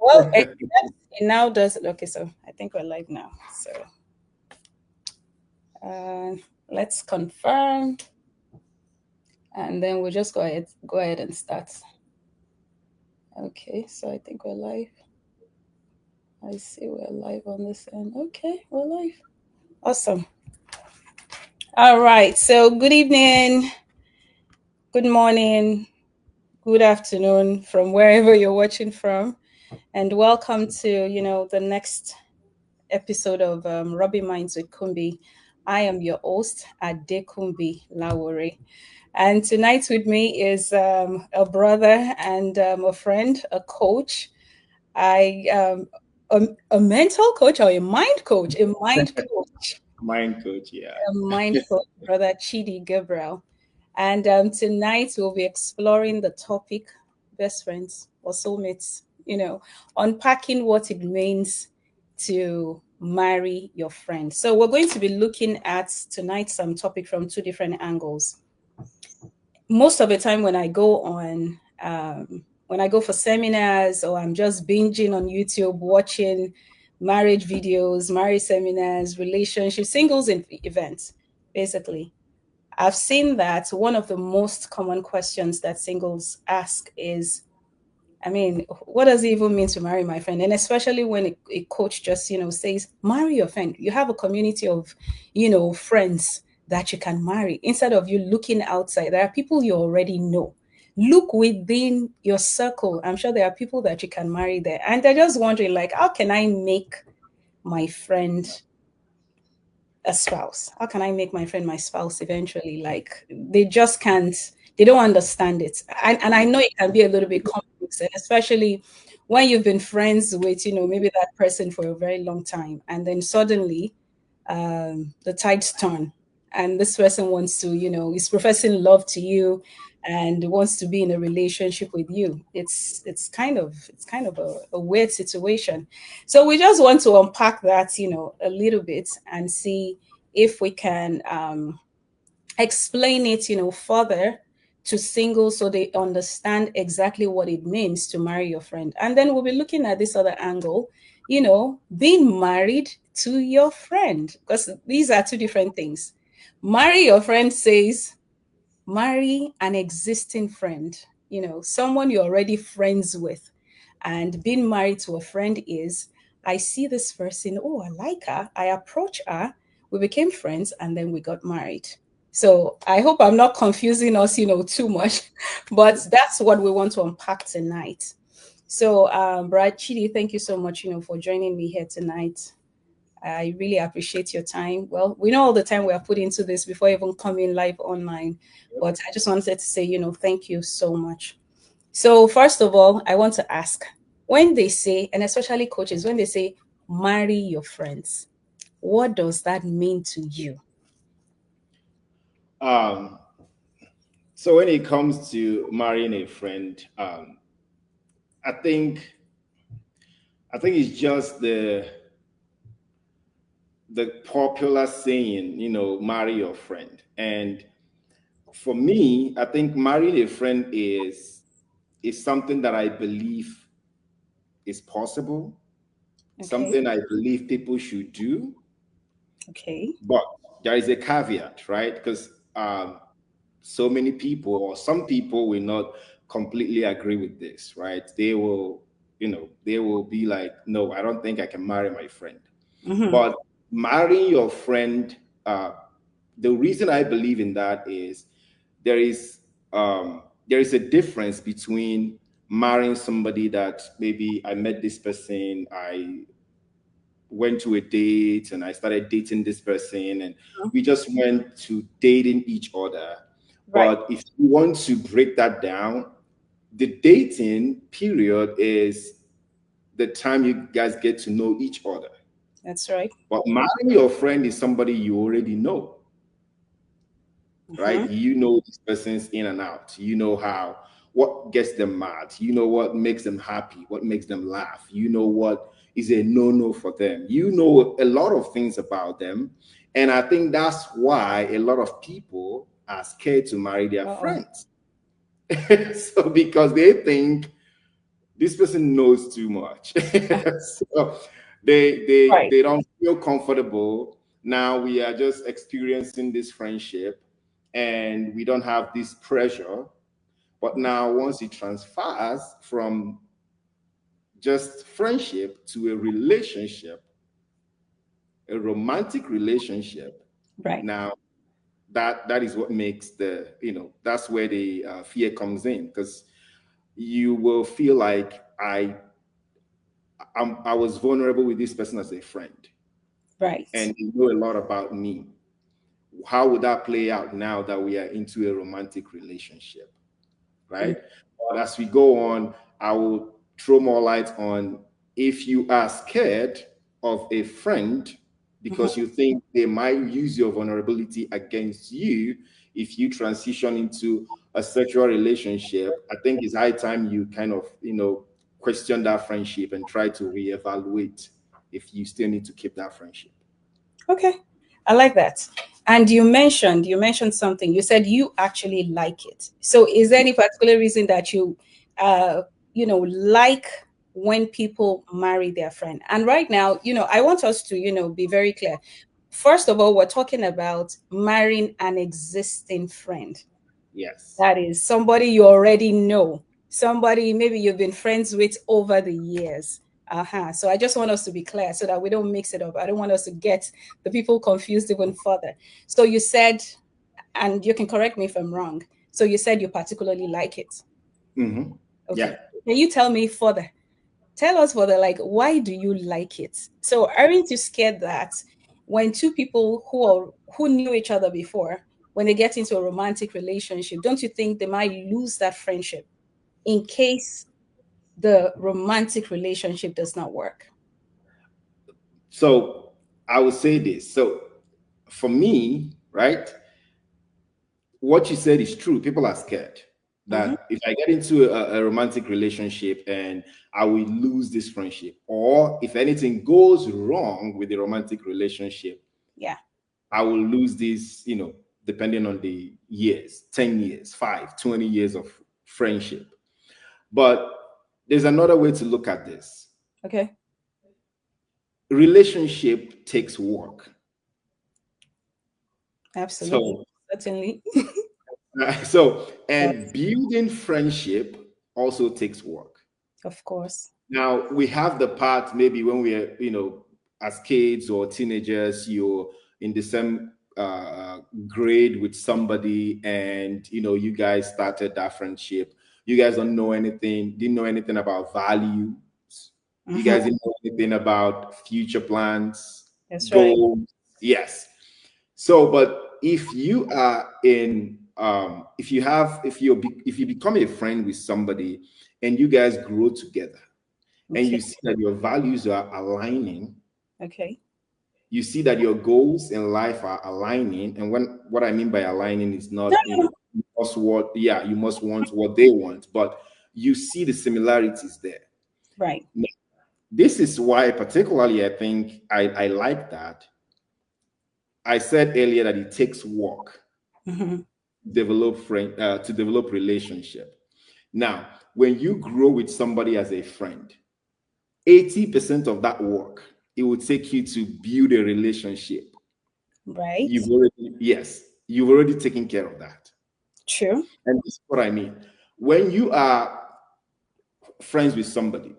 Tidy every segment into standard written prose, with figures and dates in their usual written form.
Well, it now does. Okay, so I think we're live now. So uh, let's confirm, and then we'll just go ahead and start. Okay, so I think we're live. I see we're live on this end. Okay, we're live. Awesome. All right. So good evening, good morning, good afternoon from wherever you're watching from, and welcome to the next episode of Rubbing Minds with Kunbi. I am your host, Ade Kumbi Lawore. And tonight with me is a brother and a friend, a coach. I a mental coach or a mind coach, Mind coach, yeah. a mind coach, brother Chidi Gabriel. And tonight we'll be exploring the topic best friends or soulmates, unpacking what it means to marry your friend. So we're going to be looking at tonight some topic from two different angles. Most of the time when I go for seminars or I'm just binging on YouTube watching marriage videos, marriage seminars, relationship singles events, basically I've seen that one of the most common questions that singles ask is, I mean, what does it even mean to marry my friend? And especially when a coach just, says, marry your friend. You have a community of, friends that you can marry instead of you looking outside. There are people you already know. Look within your circle. I'm sure there are people that you can marry there. And they're just wondering, like, how can I make my friend a spouse? How can I make my friend my spouse eventually? Like they just can't, they don't understand it. And I know it can be a little bit complex, especially when you've been friends with, maybe that person for a very long time. And then suddenly the tides turn and this person wants to, is professing love to you and wants to be in a relationship with you. It's kind of a weird situation. So we just want to unpack that, a little bit and see if we can explain it, further to singles so they understand exactly what it means to marry your friend. And then we'll be looking at this other angle, being married to your friend, because these are two different things. Marry your friend says marry an existing friend, someone you're already friends with. And being married to a friend is, I see this person, oh, I like her, I approach her, we became friends, and then we got married. So I hope I'm not confusing us, too much, but that's what we want to unpack tonight. So, Brad Chidi, thank you so much, for joining me here tonight. I really appreciate your time. Well, we know all the time we are put into this before even coming live online, but I just wanted to say, thank you so much. So, first of all, I want to ask, when they say, and especially coaches, when they say marry your friends, what does that mean to you? Um, so when it comes to marrying a friend, I think I think it's just the popular saying, marry your friend. And for me, I think marrying a friend is something that I believe is possible, Okay. something I believe people should do. Okay. But there is a caveat, right? Because so many people or some people will not completely agree with this, right? They will be like, no, I don't think I can marry my friend. Mm-hmm. But marrying your friend, the reason I believe in that is there is there is a difference between marrying somebody that maybe I met this person, I went to a date and I started dating this person and we just went to dating each other. Right. But if you want to break that down, the dating period is the time you guys get to know each other. That's right. But marrying your friend is somebody you already know, Mm-hmm. right? You know this person's in and out. You know what gets them mad. You know what makes them happy, what makes them laugh. You know what is a no-no for them. You know a lot of things about them. And I think that's why a lot of people are scared to marry their Uh-oh. friends. So because this person knows too much. So they Right. they don't feel comfortable. Now we are just experiencing this friendship and we don't have this pressure. But now once it transfers from just friendship to a relationship, a romantic relationship, Right. now that is what makes the, that's where the fear comes in, because you will feel like I was vulnerable with this person as a friend, Right. and you know a lot about me. How would that play out now that we are into a romantic relationship, right? But as we go on, I will throw more light on, if you are scared of a friend because Mm-hmm. you think they might use your vulnerability against you if you transition into a sexual relationship. I think it's high time you kind of, question that friendship and try to reevaluate if you still need to keep that friendship. Okay. I like that. And you mentioned something. You said you actually like it. So is there any particular reason that uh like when people marry their friend? And right now, I want us to, be very clear. First of all, we're talking about marrying an existing friend. Yes. That is somebody you already know, somebody maybe you've been friends with over the years. So I just want us to be clear so that we don't mix it up. I don't want us to get the people confused even further. So you said, and you can correct me if I'm wrong. So you said you particularly like it. Mm-hmm. Yeah. Okay. Can you tell me further? Tell us further, like, why do you like it? So aren't you scared that when two people who knew each other before, when they get into a romantic relationship, don't you think they might lose that friendship in case the romantic relationship does not work? So I would say this. So for me, right, what you said is true. People are scared Mm-hmm. that if I get into a romantic relationship and I will lose this friendship, or if anything goes wrong with the romantic relationship, Yeah. I will lose this, depending on the years, 10 years, 5, 20 years of friendship. But there's another way to look at this. Okay. Relationship takes work. Absolutely. So Certainly. and Yes. building friendship also takes work. Of course. Now we have the part, maybe when we're, as kids or teenagers, you're in the same grade with somebody, and you guys started that friendship. You guys don't know anything, didn't know anything about values. You Mm-hmm. guys didn't know anything about future plans, That's right. goals. Yes. So, but if you are in, if you become a friend with somebody and you guys grow together and Okay. you see that your values are aligning, Okay. you see that your goals in life are aligning. And what I mean by aligning is No, not, no, no. you must want what they want, but you see the similarities there. Right. This is why, particularly, I think I like that. I said earlier that it takes work Mm-hmm. to develop relationship. Now, when you grow with somebody as a friend, 80% of that work, it will take you to build a relationship. Right. You've already taken care of that. True. And this is what I mean. When you are friends with somebody,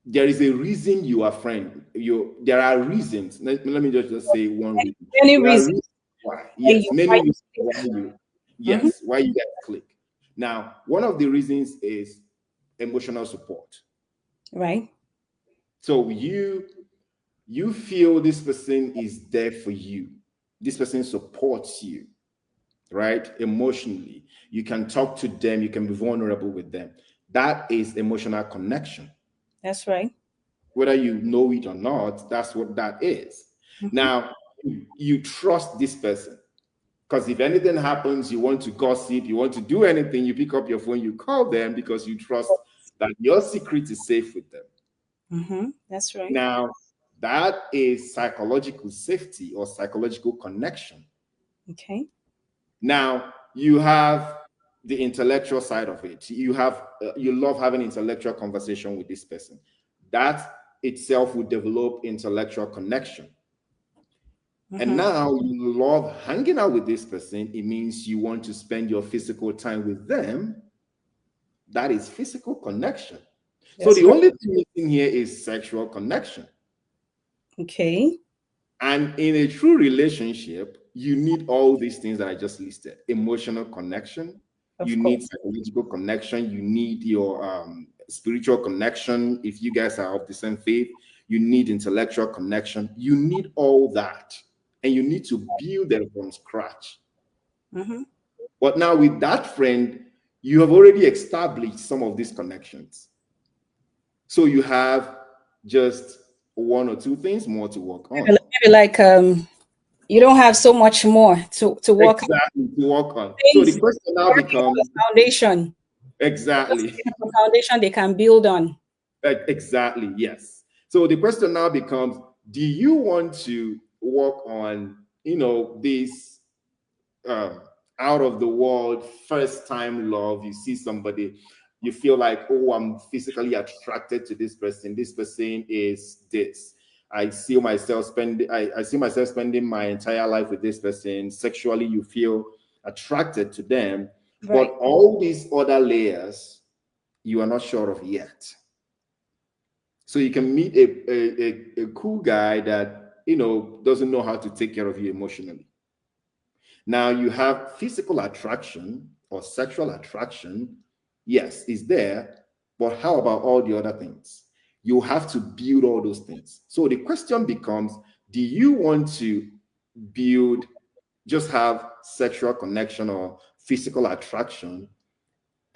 there is a reason you are friend. There are reasons. Let me just say one reason. Any There are reason reasons why. why Yes, you many fight? reasons why you, Mm-hmm. why you guys click. Now, one of the reasons is emotional support. Right. So you feel this person is there for you. This person supports you, right? Emotionally. You can talk to them, you can be vulnerable with them. That is emotional connection. That's right. Whether you know it or not, that's what that is. Mm-hmm. Now, you trust this person, because if anything happens, you want to gossip, you want to do anything, you pick up your phone, you call them because you trust that your secret is safe with them. Mm-hmm. That's right. Now, that is psychological safety or psychological connection. Okay. Now, you have the intellectual side of it. You have you love having intellectual conversation with this person. That itself will develop intellectual connection. And Mm-hmm. now you love hanging out with this person. It means you want to spend your physical time with them. That is physical connection. So That's the right. only thing missing here is sexual connection. Okay. And in a true relationship, you need all these things that I just listed: emotional connection, you Of need course. psychological connection, you need your spiritual connection. If you guys are of the same faith, you need intellectual connection. You need all that. And you need to build them from scratch. Mm-hmm. But now, with that friend, you have already established some of these connections. So you have just one or two things more to work on. Maybe like you don't have so much more to work on. Exactly, to work on. So the Things question now already have becomes a foundation. Just exactly, a foundation they can build on. exactly, yes. So the question now becomes: do you want to work on, this um, out of the world first time love? You see somebody, you feel like, oh, I'm physically attracted to this person. This person is this. I see myself spending my entire life with this person. Sexually, you feel attracted to them, but Right. all these other layers you are not sure of yet. So you can meet a cool guy that doesn't know how to take care of you emotionally. Now you have physical attraction or sexual attraction. Yes, it's there, but how about all the other things? You have to build all those things. So the question becomes, do you want to build, just have sexual connection or physical attraction,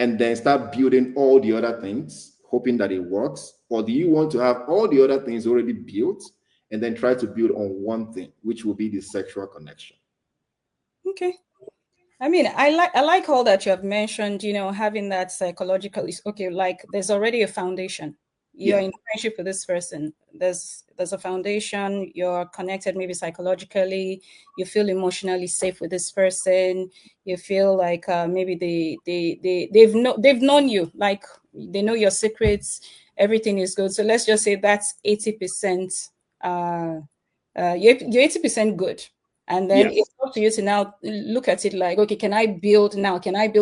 and then start building all the other things, hoping that it works? Or do you want to have all the other things already built and then try to build on one thing, which will be the sexual connection? Okay. I mean, I like all that you have mentioned, having that psychological is okay, like there's already a foundation. You're Yeah. in friendship with this person. There's a foundation, you're connected maybe psychologically, you feel emotionally safe with this person, you feel like maybe they've known you, like they know your secrets, everything is good. So let's just say that's 80% uh you're 80% good, and then Yes. it's up to you to now look at it like, okay, can I build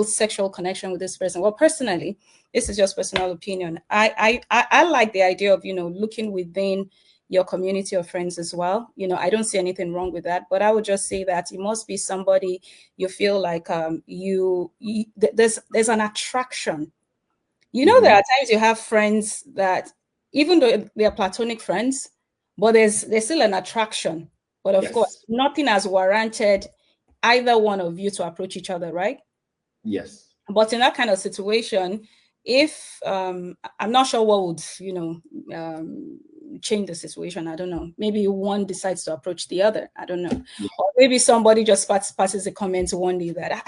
sexual connection with this person? Well, personally, this is just personal opinion, I like the idea of looking within your community of friends as well. I don't see anything wrong with that, but I would just say that it must be somebody you feel like there's an attraction. There Hmm. are times you have friends that, even though they are platonic friends, but there's still an attraction. But of course, Yes. nothing has warranted either one of you to approach each other, right? Yes. But in that kind of situation, if I'm not sure what would change the situation. I don't know. Maybe one decides to approach the other. I don't know. Yeah. Or maybe somebody just passes a comment one day that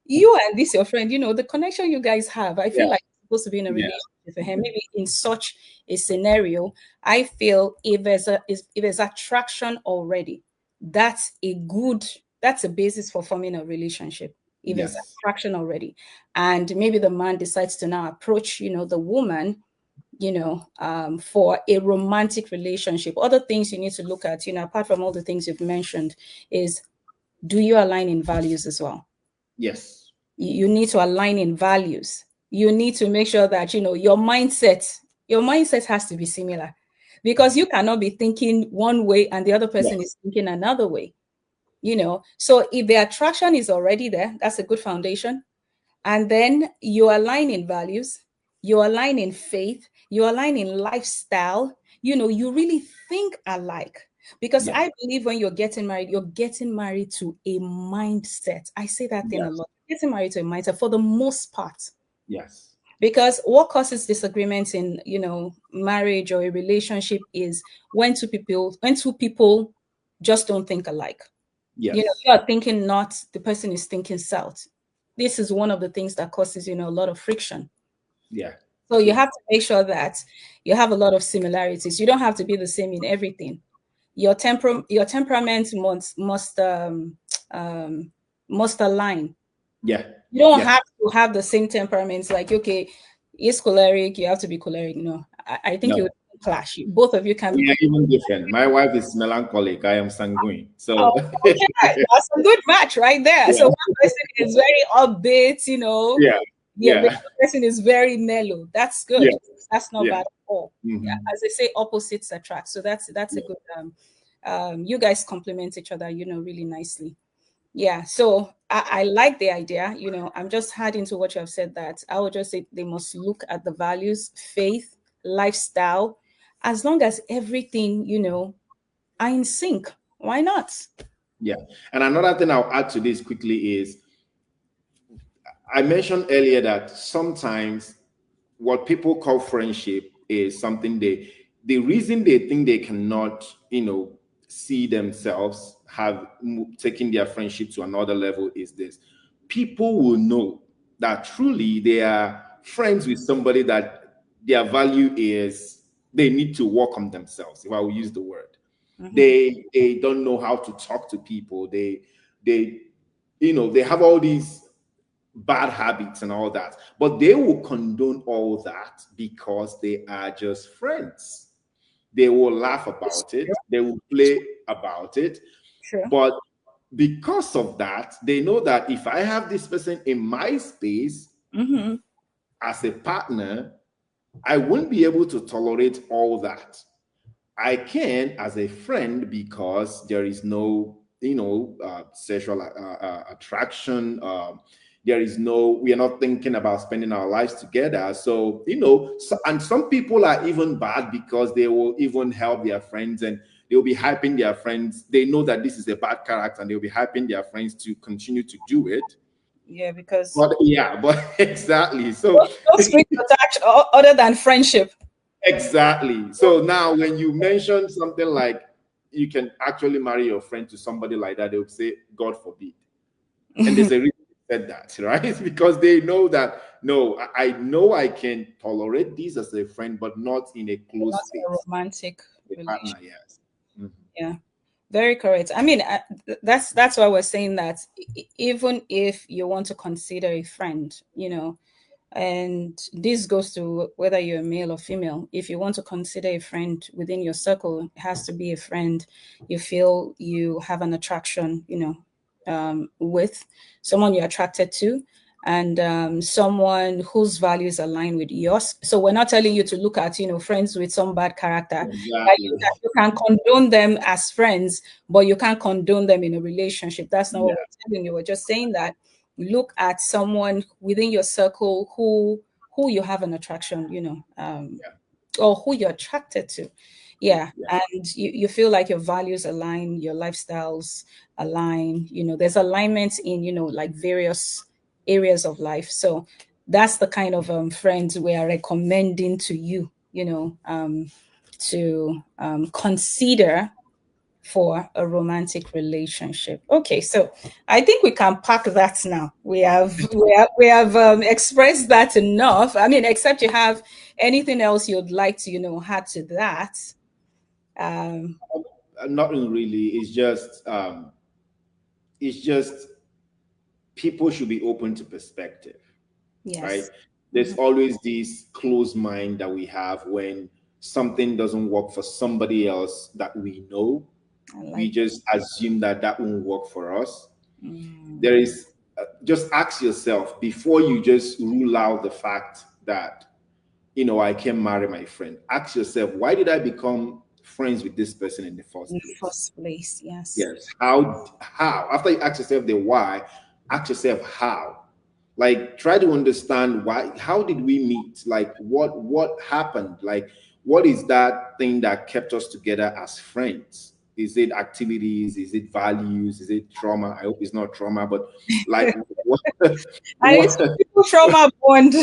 you and this your friend, the connection you guys have. I Yeah. feel like you're supposed to be in a Yeah. relationship with him. Maybe in such a scenario, I feel if there's attraction already, that's a good that's a basis for forming a relationship. If there's Yes. attraction already, and maybe the man decides to now approach the woman, for a romantic relationship. Other things you need to look at, apart from all the things you've mentioned, is, do you align in values as well? Yes. You need to align in values. You need to make sure that your mindset has to be similar, because you cannot be thinking one way and the other person Yes. is thinking another way. So if the attraction is already there, that's a good foundation. And then you align in values, you align in faith, you align in lifestyle, you really think alike. Because Yeah. I believe when you're getting married to a mindset. I say that thing a Yes. lot. Getting married to a mindset for the most part. Yes. Because what causes disagreements in, marriage or a relationship is when two people just don't think alike. Yes. You are thinking north, the person is thinking south. This is one of the things that causes, a lot of friction. Yeah. So you Yeah. have to make sure that you have a lot of similarities. You don't have to be the same in everything. Your temperament um, must align. Yeah. You don't Yeah. have to have the same temperaments. Like, okay, he's choleric, you have to be choleric. No, I think it No. would clash. Both of you can be. We are even different. My wife is melancholic. I am sanguine. Oh, So okay, that's a good match right there. So yeah, one person is very upbeat, yeah, the other yeah, person is very mellow. That's good. yeah, That's not yeah, bad at all. Yeah, hmm as they say, opposites attract. So that's a yeah, good. You guys complement each other, really nicely. Yeah, so I like the idea. I'm just adding to what you have said that I would just say they must look at the values, faith, lifestyle, as long as everything, are in sync. Why not? yeah. And another thing I'll add to this quickly is I mentioned earlier that sometimes what people call friendship is something the reason they think they cannot, see themselves have taken their friendship to another level is this. People will know that truly they are friends with somebody that their value is they need to work on themselves, if I will use the word. Hmm. They don't know how to talk to people. They they have all these bad habits and all that. But they will condone all that because they are just friends. They will laugh It's about true. it, they will play about it. True. But because of that, they know that if I have this person in my space Hmm. as a partner, I won't be able to tolerate all that. I can as a friend because there is no, sexual attraction. There is no, we are not thinking about spending our lives together. So, and some people are even bad because they will even help their friends and they'll be hyping their friends. They know that this is a bad character and they'll be hyping their friends to continue to do it. Yeah, because But yeah, but exactly. So no strings attached other than friendship. exactly. So now, when you mention something like you can actually marry your friend to somebody like that, they would say, God forbid. And there's a reason they said that, right? It's because they know that, no, I know I can tolerate this as a friend, but not in a close Not a space. romantic A partner, relation. yes. Mhm. Yeah. Very correct. I mean, that's why we're saying that even if you want to consider a friend, and this goes to whether you're male or female. If you want to consider a friend within your circle, it has to be a friend you feel you have an attraction, with someone you're attracted to, and someone whose values align with yours. So we're not telling you to look at, friends with some bad character. That Exactly. you can condone them as friends, but you can't condone them in a relationship. That's not what Yeah, we're telling you. We're just saying that look at someone within your circle who you have an attraction, yeah, or who you're attracted to. Yeah. yeah, And you feel like your values align, your lifestyles align, there's alignment in, like various areas of life. So that's the kind of friends we are recommending to you, to consider for a romantic relationship. Okay, so I think we can pack that now. We have expressed that enough. I mean, except you have anything else you'd like to, add to that. Um, nothing really. It's just people should be open to perspective, right? yes. There's Mhm. always this closed mind that we have when something doesn't work for somebody else that we know. I We like that. just assume that that won't work for us. Mm, There is, just ask yourself before you just rule out the fact that, I can marry my friend. Ask yourself, why did I become friends with this person in the in first the place? first place, yes. Yes. How? After you ask yourself the why, ask yourself how. Like try to understand why, how did we meet? Like what happened? Like what is that thing that kept us together as friends? Is it activities? Is it values? Is it trauma? I hope it's not trauma, but like what, And it's what people trauma bond.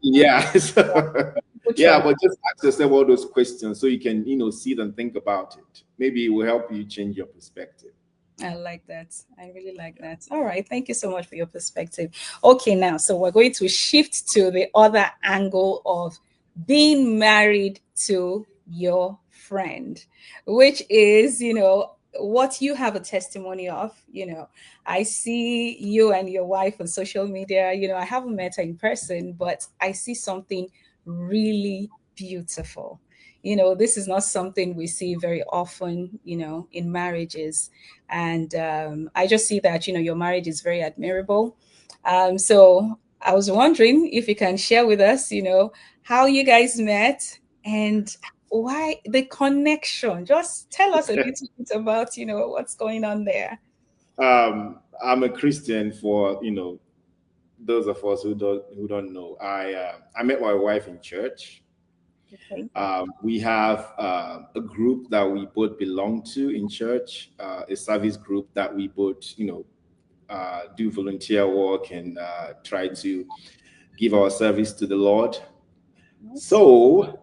yeah. People Yeah, trauma. but just ask yourself all those questions so you can, sit and think about it. Maybe it will help you change your perspective. I like that. I really like that. All right. Thank you so much for your perspective. Okay, now, so we're going to shift to the other angle of being married to your friend, which is, what you have a testimony of. I see you and your wife on social media. I haven't met her in person, but I see something really beautiful. This is not something we see very often, in marriages. And I just see that, your marriage is very admirable. So I was wondering if you can share with us, how you guys met and why the connection. Just tell us a little bit about, what's going on there. I'm a Christian. For those of us who don't know, I met my wife in church. Okay. We have a group that we both belong to in church, a service group that we both do volunteer work and try to give our service to the Lord. Nice. So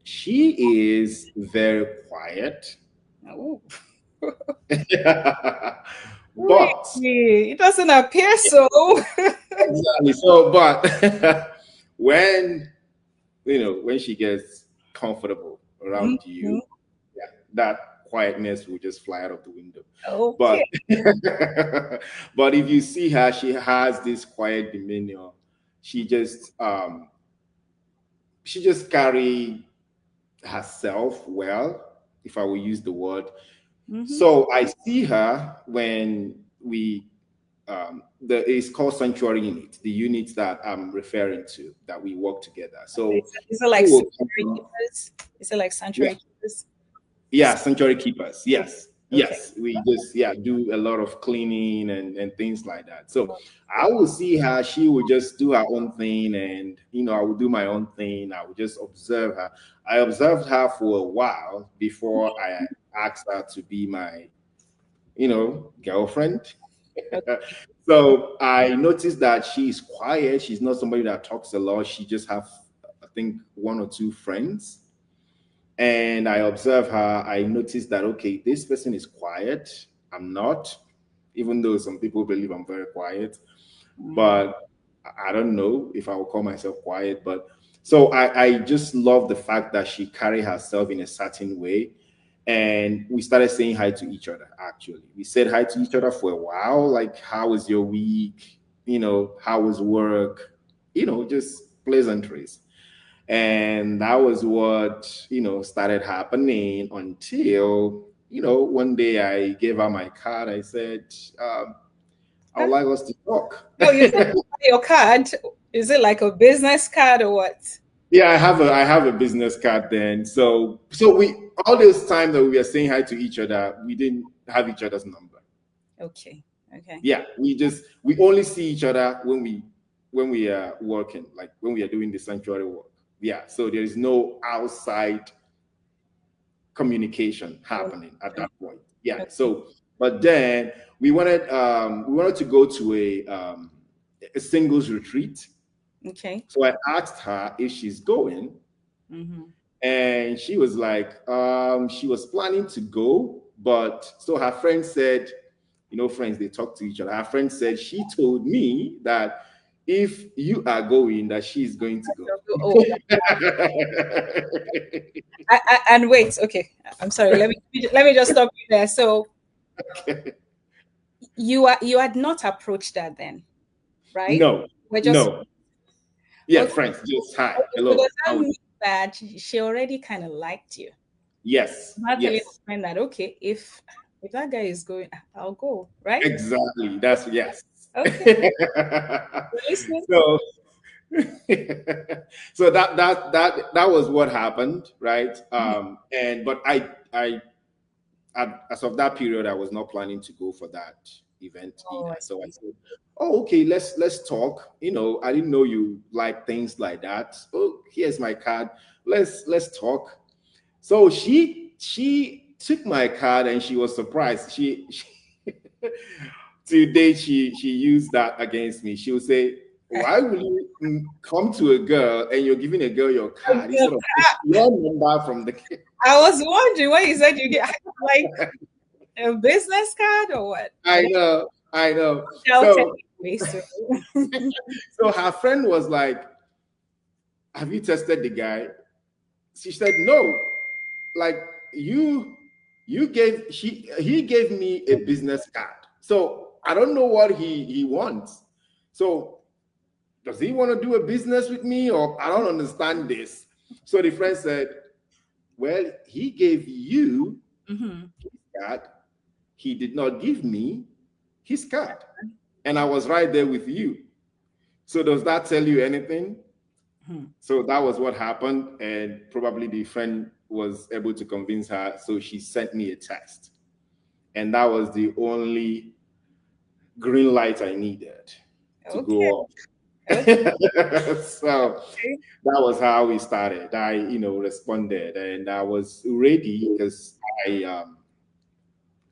she is very quiet. Oh, But really? It doesn't appear so. exactly. So, but when she gets comfortable around Mhm. you, yeah, that quietness will just fly out of the window. But Okay. but if you see her, she has this quiet demeanor. She just carry herself well, if I will use the word. Hmm. So I see her when it's called sanctuary unit, the units that I'm referring to that we work together. So Is it she like will sanctuary come. keepers? Is it like Yeah, sanctuary keepers? yeah, sanctuary keepers. Okay. Yes, Okay. yes. We just do a lot of cleaning and things like that. So I Okay. will see her. She will just do her own thing, and I will do my own thing. I will just observe her. I observed her for a while before I asked her to be my girlfriend. So I noticed that she's quiet. She's not somebody that talks a lot. She just have, I think, one or two friends. And I observe her. I noticed that okay, this person is quiet. I'm not, even though some people believe I'm very quiet. Mm. But I don't know if I will call myself quiet. But so I just love the fact that she carry herself in a certain way. And we started saying hi to each other. Actually, we said hi to each other for a while. Like, how was your week? How was work? Just pleasantries. And that was what started happening until one day I gave her my card. I said, I would Ah, like us to talk. no, you said your card. Is it like a business card or what? Yeah, I have a business card then. So we all this time that we were saying hi to each other, we didn't have each other's number. Okay. Okay. Yeah, we only see each other when we are working, like when we are doing the sanctuary work. Yeah, so there is no outside communication happening at Okay. that point. Yeah. Okay. So, but then we wanted to go to a singles retreat. Okay. So I asked her if she's going, Mm-hmm. and she was like, she was planning to go, but so her friend said, friends they talk to each other. Her friend said she told me that if you are going, that she's going to go. Oh, and wait. Okay. I'm sorry. Let me just stop you there. So you had not approached that then, right? No, We're just no. Yeah, okay. friends, just hi, Okay, so hello. does that mean that she already kind of liked you? Yes, Not telling a yes, friend that okay, if that guy is going, I'll go, right? exactly. That's yes. Okay, we're listening. So, so that was what happened, right? Mhm. And but as of that period, I was not planning to go for that event Oh, either. I So I see. said, "Oh, okay, let's talk." I didn't know you like things like that. Oh, here's my card. Let's talk. So she took my card and she was surprised. She today she used that against me. She would say, "Why will you come to a girl and you're giving a girl your card instead of your number from the?" I was wondering when you said you get like a business card or what? I know, I know. Shall take So anyway, so so her friend was like, "Have you tested the guy?" She said, "No. Like you." he gave me a business card. So I don't know what he wants. So does he want to do a business with me, or I don't understand this? So the friend said, well, he gave you Mm-hmm. card. He did not give me his card. And I was right there with you. So does that tell you anything? Hmm. So that was what happened. And probably the friend was able to convince her. So she sent me a text. And that was the only green light I needed to Okay. go off. Okay. So that was how we started. I, responded, and I was ready because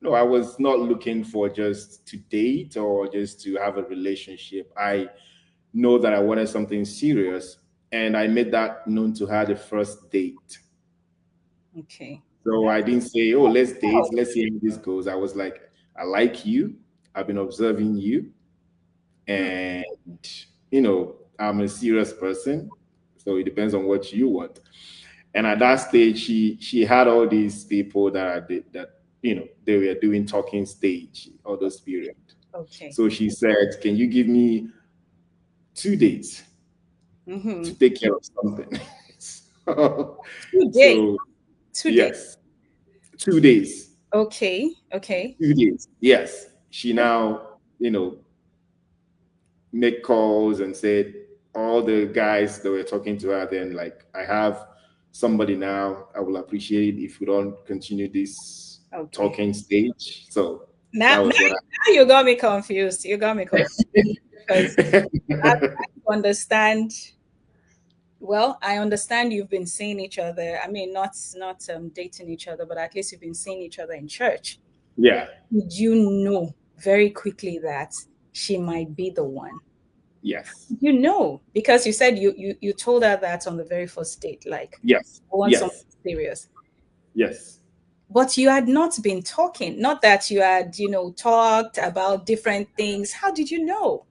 no, I was not looking for just to date or just to have a relationship. I know that I wanted something serious, and I made that known to her the first date. Okay. So That's I didn't say, "Oh, let's date. wow. Let's see how this goes." I was like, "I like you. I've been observing you, Hmm. and I'm a serious person. So it depends on what you want." And at that stage, she had all these people that I did that they were doing talking stage all those period. Okay. So she said, "Can you give me 2 days Mm-hmm. to take care of something?" so, 2 days. so 2 days. yes, 2 days, Okay. Okay. 2 days. Yes, she now make calls and said all the guys that were talking to her then, like, I have somebody now. I will appreciate it if we don't continue this Okay. talking stage. So Now, that now, was what now you got me confused. You got me confused because I I understand. Well, I understand you've been seeing each other. I mean, not dating each other, but at least you've been seeing each other in church. yeah, Did you know very quickly that she might be the one? yes, You know, because you said you told her that on the very first date, like yes, I want something yes, serious. yes. But you had not been talking, not that you had, talked about different things. How did you know?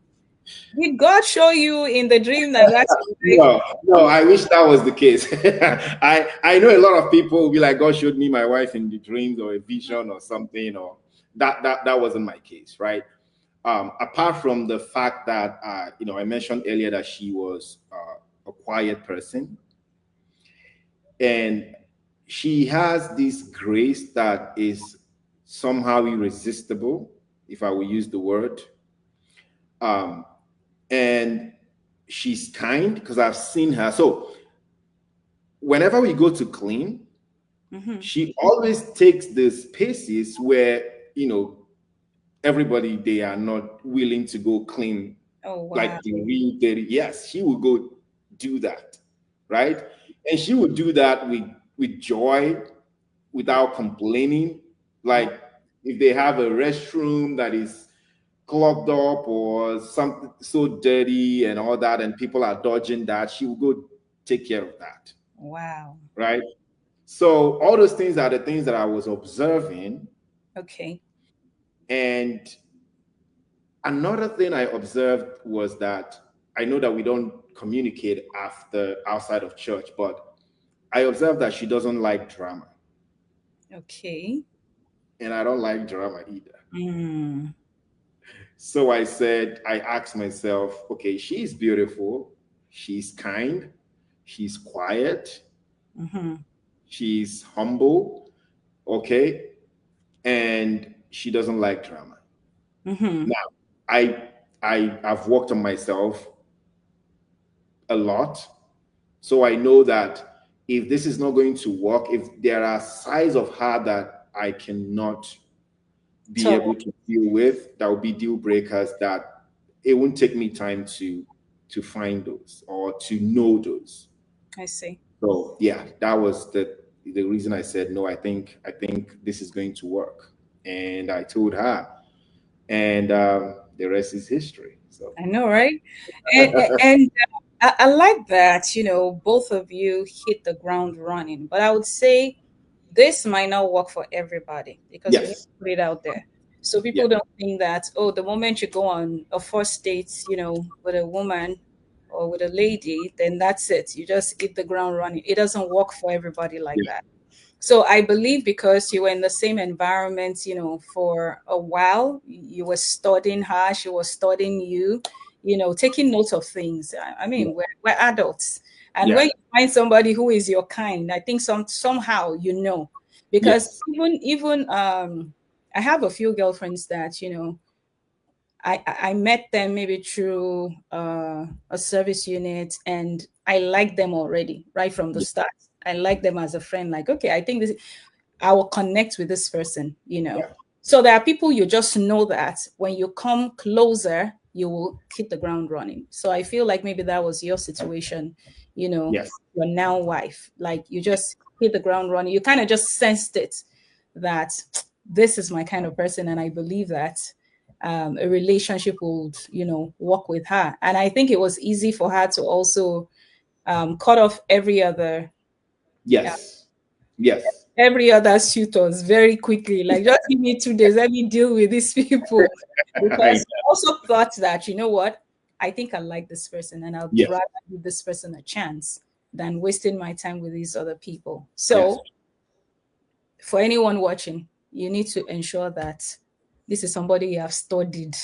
Did God show you in the dream that that's like, No, no, I wish that was the case. I know a lot of people will be like, God showed me my wife in the dreams or a vision or something, or that wasn't my case, right? Apart from the fact that I mentioned earlier that she was a quiet person, and she has this grace that is somehow irresistible, if I will use the word. Um, and she's kind because I've seen her. So whenever we go to clean, mhm. she always takes the spaces where everybody, they are not willing to go clean, Oh wow. like the real dirty. Yes, she will go do that, right? And she would do that with joy, without complaining. Wow. Like if they have a restroom that is clogged up or something so dirty and all that, and people are dodging that, she will go take care of that, Wow. right? So all those things are the things that I was observing. Okay. And another thing I observed was that I know that we don't communicate after outside of church, but I observed that she doesn't like drama. Okay. And I don't like drama either. Mm. So I asked myself, okay, she's beautiful, she's kind, she's quiet, Mm-hmm. she's humble, okay, and she doesn't like drama. Mm-hmm. Now, I've worked on myself a lot. So I know that if this is not going to work, if there are sides of her that I cannot be So able to deal with, that will be deal breakers, that it won't take me time to find those or to know those. I see. So yeah, that was the reason I said no. I think this is going to work, and I told her, and the rest is history. So I know, right? And I like that, both of you hit the ground running. But I would say this might not work for everybody because we need yes, to put it out there. So yeah, people don't think that, oh, the moment you go on a first date, with a woman or with a lady, then that's it. You just hit the ground running. It doesn't work for everybody like yeah, that. So I believe because you were in the same environment, for a while, you were studying her, she was studying you, taking note of things. I Yeah. mean, we're adults. And when Yeah. you find somebody who is your kind, I think somehow because Yes. even I have a few girlfriends that, I met them maybe through a service unit, and I like them already right from the Yeah. start. I like them as a friend. Like, okay, I think I will connect with this person. Yeah. So there are people you just know that when you come closer, you will hit the ground running. So I feel like maybe that was your situation, Yes. your now wife. Like you just hit the ground running. You kind of just sensed it that this is my kind of person, and I believe that a relationship would, work with her. And I think it was easy for her to also cut off Yes. Yes. every other suitors very quickly. Like, just give me 2 days, let me deal with these people. I, Because I also thought that, you know what, I think I like this person, and I'd yes. rather give this person a chance than wasting my time with these other people. Yes. So for anyone watching, you need to ensure that this is somebody you have studied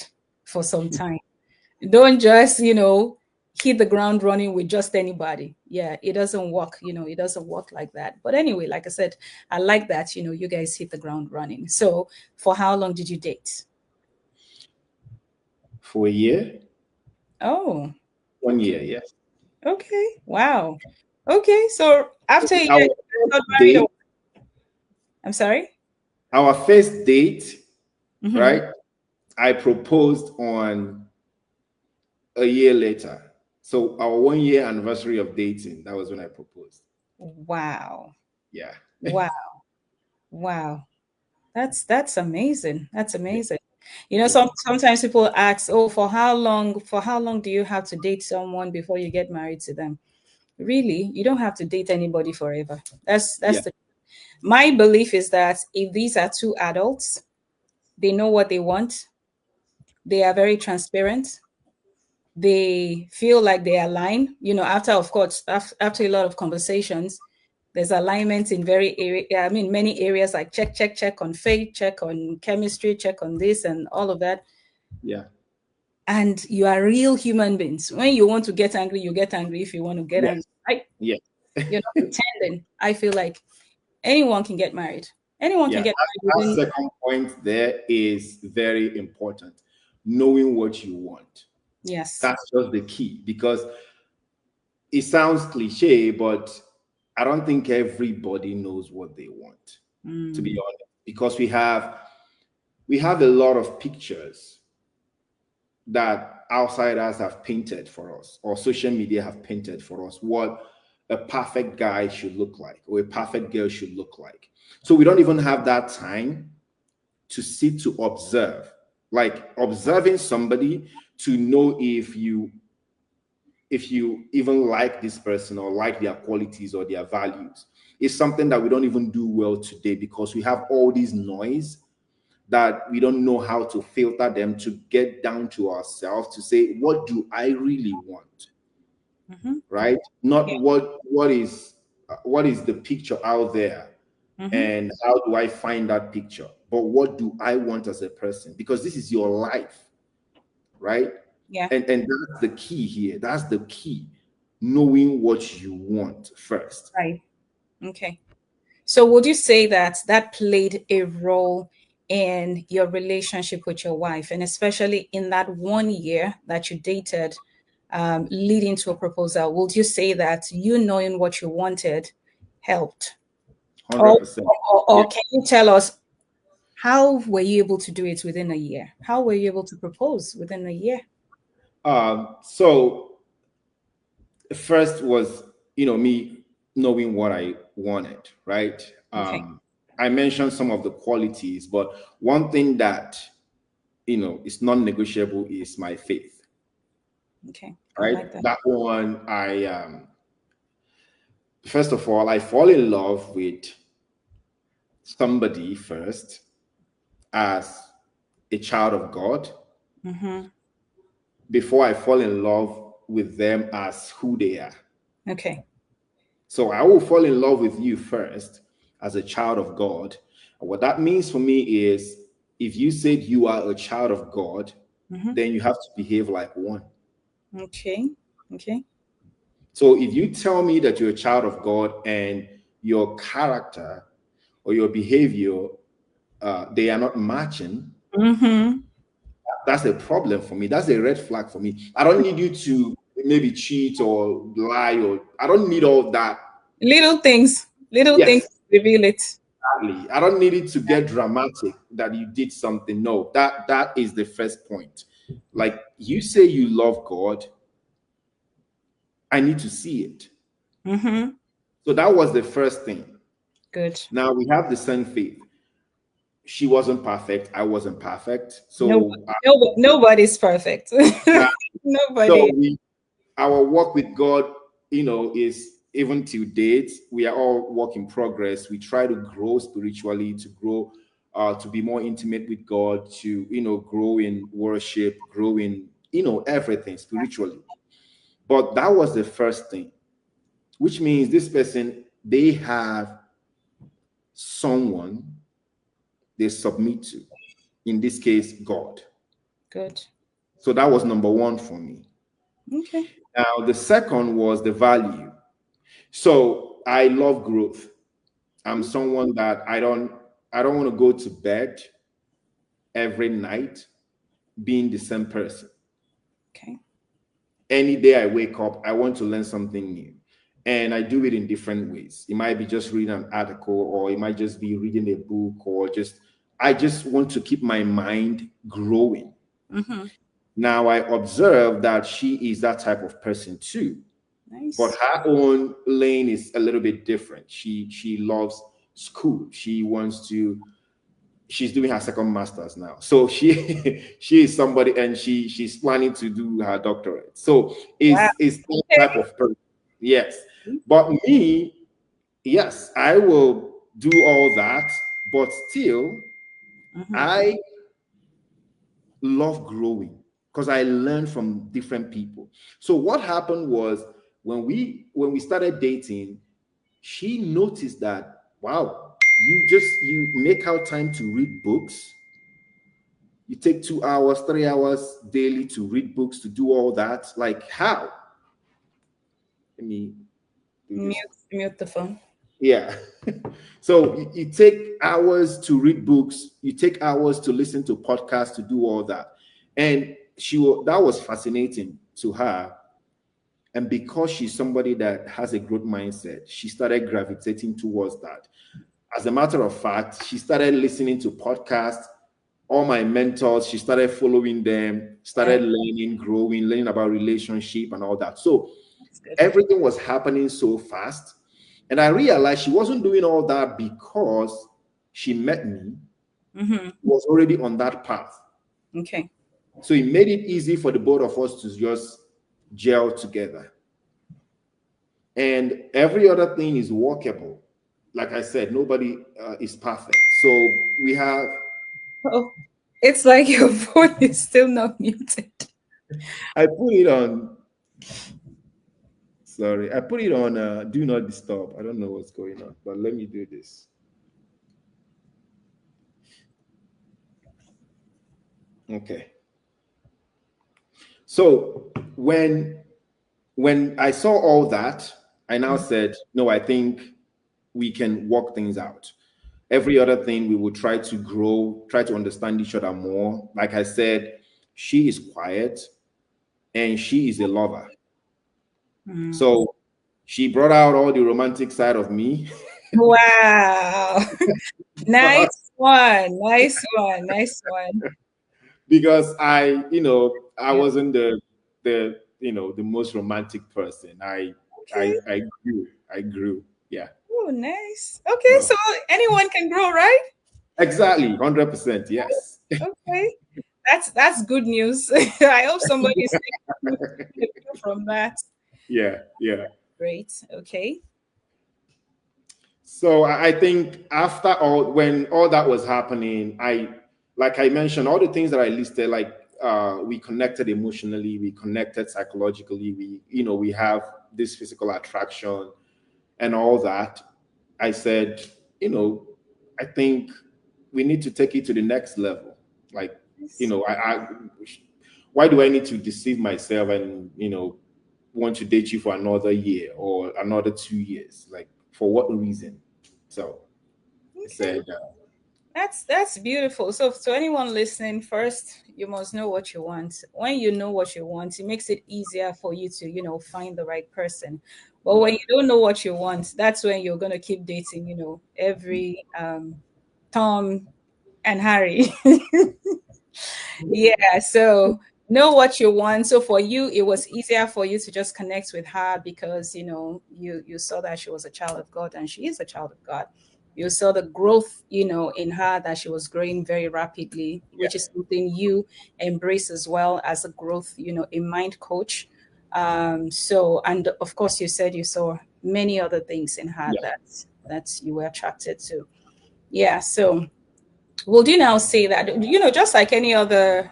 for some time. Don't just, hit the ground running with just anybody. Yeah, it doesn't work. It doesn't work like that. But anyway, like I said, I like that, you guys hit the ground running. So for how long did you date? For a year. Oh, 1 year. okay. Yes. Okay. Wow. Okay. So after a year, Our you got first married. date. I'm sorry? Our first date. Mm-hmm. Right. I proposed on a year later. So our 1 year anniversary of dating. That was when I proposed. Wow. Yeah. Wow. Wow. That's amazing. That's amazing. Sometimes people ask, "Oh, for how long do you have to date someone before you get married to them?" Really, you don't have to date anybody forever. That's Yeah. the My belief is that if these are two adults, they know what they want, they are very transparent, they feel like they align, after, of course, after a lot of conversations, there's alignment in many areas, like check on faith, check on chemistry, check on this and all of that. Yeah. And you are real human beings. When you want to get angry, you get angry. If you want to get angry, Yes. right? Yes. You're not pretending. I feel like anyone can get married. Anyone can Yeah. get married That within. second point there is very important. Knowing what you want. Yes. That's just the key because it sounds cliche, but I don't think everybody knows what they want, to be Mm, honest, because we have a lot of pictures that outsiders have painted for us or social media have painted for us what a perfect guy should look like or a perfect girl should look like. So we don't even have that time to sit to observe, like observing somebody to know if you even like this person or like their qualities or their values. It's something that we don't even do well today because we have all this noise that we don't know how to filter them to get down to ourselves to say, what do I really want? mm-hmm. Right? Yeah. Not what is the picture out there Mm-hmm. and how do I find that picture? But what do I want as a person? Because this is your life, right? Yeah. And that's the key here. That's the key. Knowing what you want first. Right. Okay. So would you say that that played a role in your relationship with your wife, and especially in that 1 year that you dated, leading to a proposal? Would you say that you knowing what you wanted helped? Or, 100%. or can you tell us, how were you able to do it within a year? How were you able to propose within a year? So first was me knowing what I wanted, right? Okay. I mentioned some of the qualities, but one thing that is non-negotiable is my faith, Okay. I right? like that. That one, I first of all, I fall in love with somebody first as a child of God Mm-hmm. before I fall in love with them as who they are. Okay. So I will fall in love with you first, as a child of God. And what that means for me is if you said you are a child of God, Mm-hmm. then you have to behave like one. Okay. Okay. So if you tell me that you're a child of God and your character or your behavior, they are not matching, Mm-hmm. that's a problem for me. That's a red flag for me. I don't need you to maybe cheat or lie, or I don't need all that. Little things Yes, reveal it. exactly. I don't need it to get dramatic that you did something. No, that is the first point. Like you say you love God, I need to see it. Mm-hmm. So that was the first thing. Good. Now we have the same faith. She wasn't perfect. I wasn't perfect. No, So nobody's perfect. uh, so Nobody. we our work with God, is even till date, we are all work in progress. We try to grow spiritually, to grow, to be more intimate with God, to grow in worship, grow in everything spiritually. But that was the first thing, which means this person they have someone they submit to. In this case, God. Good. So that was number one for me. Okay. Now the second was the value. So I love growth. I'm someone that I don't want to go to bed every night being the same person. Okay. Any day I wake up, I want to learn something new. And I do it in different ways. It might be just reading an article, or it might just be reading a book, or just I just want to keep my mind growing. Mm-hmm. Now I observe that she is that type of person too. But Nice. her own lane is a little bit different. She loves school. She's doing her second master's now. So she she is somebody, and she's planning to do her doctorate. So Wow. is that type Okay. of person. Yes. But me, yes, I will do all that, but still Mm-hmm. I love growing because I learn from different people. So what happened was when we started dating, she noticed that wow, you make out time to read books. You take 2 hours, 3 hours daily to read books, to do all that. Like how? Let me do this. Mute the phone. Yeah. So you take hours to read books, you take hours to listen to podcasts, to do all that. And that was fascinating to her. And because she's somebody that has a growth mindset, she started gravitating towards that. As a matter of fact, she started listening to podcasts. All my mentors, she started following them, Yeah, started learning, growing, learning about relationship and all that. So that's good. everything was happening so fast. And I realized she wasn't doing all that because she met me, Mm-hmm. was already on that path. Okay. So it made it easy for the both of us to just gel together. And every other thing is workable. Like I said, nobody is perfect. So we have, Oh, it's like your phone is still not muted. I put it on, sorry, I put it on do not disturb. I don't know what's going on, but let me do this. Okay. So when I saw all that, I now said, no, I think we can work things out. Every other thing we will try to grow, try to understand each other more. Like I said, she is quiet and she is a lover. Mm. So she brought out all the romantic side of me. Wow. Nice one. Nice one. Nice one. Because I Yeah. wasn't the most romantic person. Okay. I grew. I grew. Yeah. Oh, nice. Okay, Uh, so anyone can grow, right? exactly. 100%. Yes. Okay. That's good news. I hope somebody is taking a cue from that. Yeah. Yeah. Great. Okay. So I think after when all that was happening, like I mentioned, all the things that I listed, like we connected emotionally, we connected psychologically, we have this physical attraction and all that. I said, you know, I think we need to take it to the next level. Like, Yes. why do I need to deceive myself and, want to date you for another year or another 2 years? Like, for what reason? So I Okay. said, That's beautiful. So to anyone listening, first you must know what you want. When you know what you want, it makes it easier for you to, find the right person. But when yeah, you don't know what you want, that's when you're gonna keep dating, every Tom and Harry. Yeah, so know what you want. So for you, it was easier for you to just connect with her because you saw that she was a child of God and she is a child of God. You saw the growth, in her that she was growing very rapidly, yeah, which is something you embrace as well as a growth, a mind coach. So and of course you said you saw many other things in her yeah. that you were attracted to. Yeah, so would you now say that, just like any other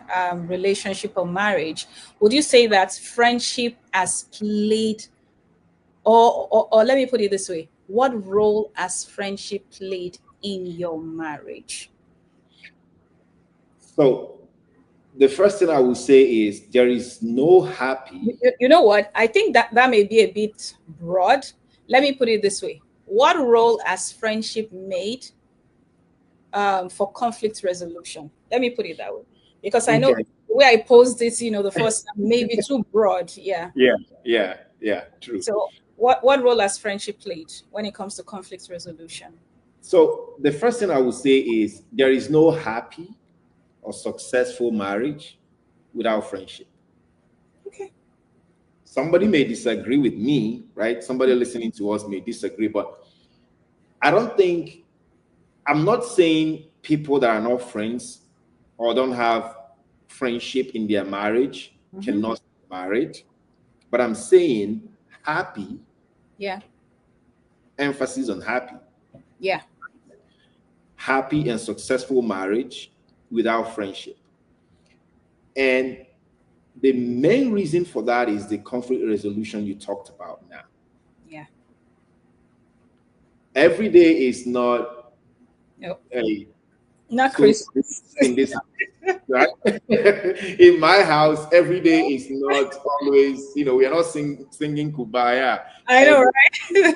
relationship or marriage, would you say that friendship has played, or let me put it this way, what role has friendship played in your marriage? So the first thing I will say is there is no You, happy. you you know what? I think that may be a bit broad. Let me put it this way. What role has friendship made for conflict resolution? Let me put it that way. Because I know Okay. the way I posed it, the first time, maybe too broad. Yeah. Yeah, yeah, yeah, true. So, what role has friendship played when it comes to conflict resolution? So the first thing I will say is there is no happy or successful marriage without friendship. Okay. Somebody may disagree with me, right? Somebody listening to us may disagree, but I don't think, I'm not saying people that are not friends or don't have friendship in their marriage Mm-hmm. cannot be married, but I'm saying happy, Yeah. emphasis on happy, Yeah. happy and successful marriage without friendship. And the main reason for that is the conflict resolution you talked about now. Yeah. Every day is not No, a not so Christmas. in this house, right? In my house, every day is not always, we are not singing Kubaya I know, every right?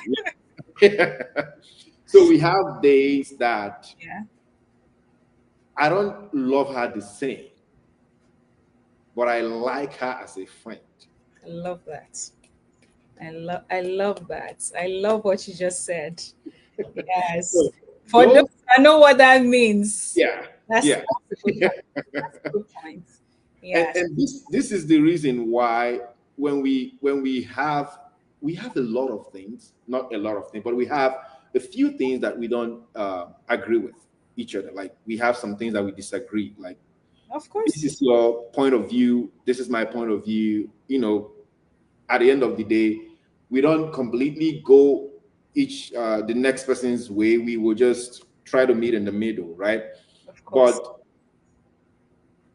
day. So we have days that Yeah. I don't love her the same, but I like her as a friend. I love that. I love that. I love what you just said. Yes. So For those those, I know what that means. yeah, That's yeah. that's a good point. That's a good point. and Yes. and this is the reason why when we have a lot of things, not a lot of things, but we have a few things that we don't agree with each other. Like, we have some things that we disagree. Like, Of this course. is your point of view, this is my point of view. At the end of the day, we don't completely go each the next person's way. We will just try to meet in the middle, right? Of course. But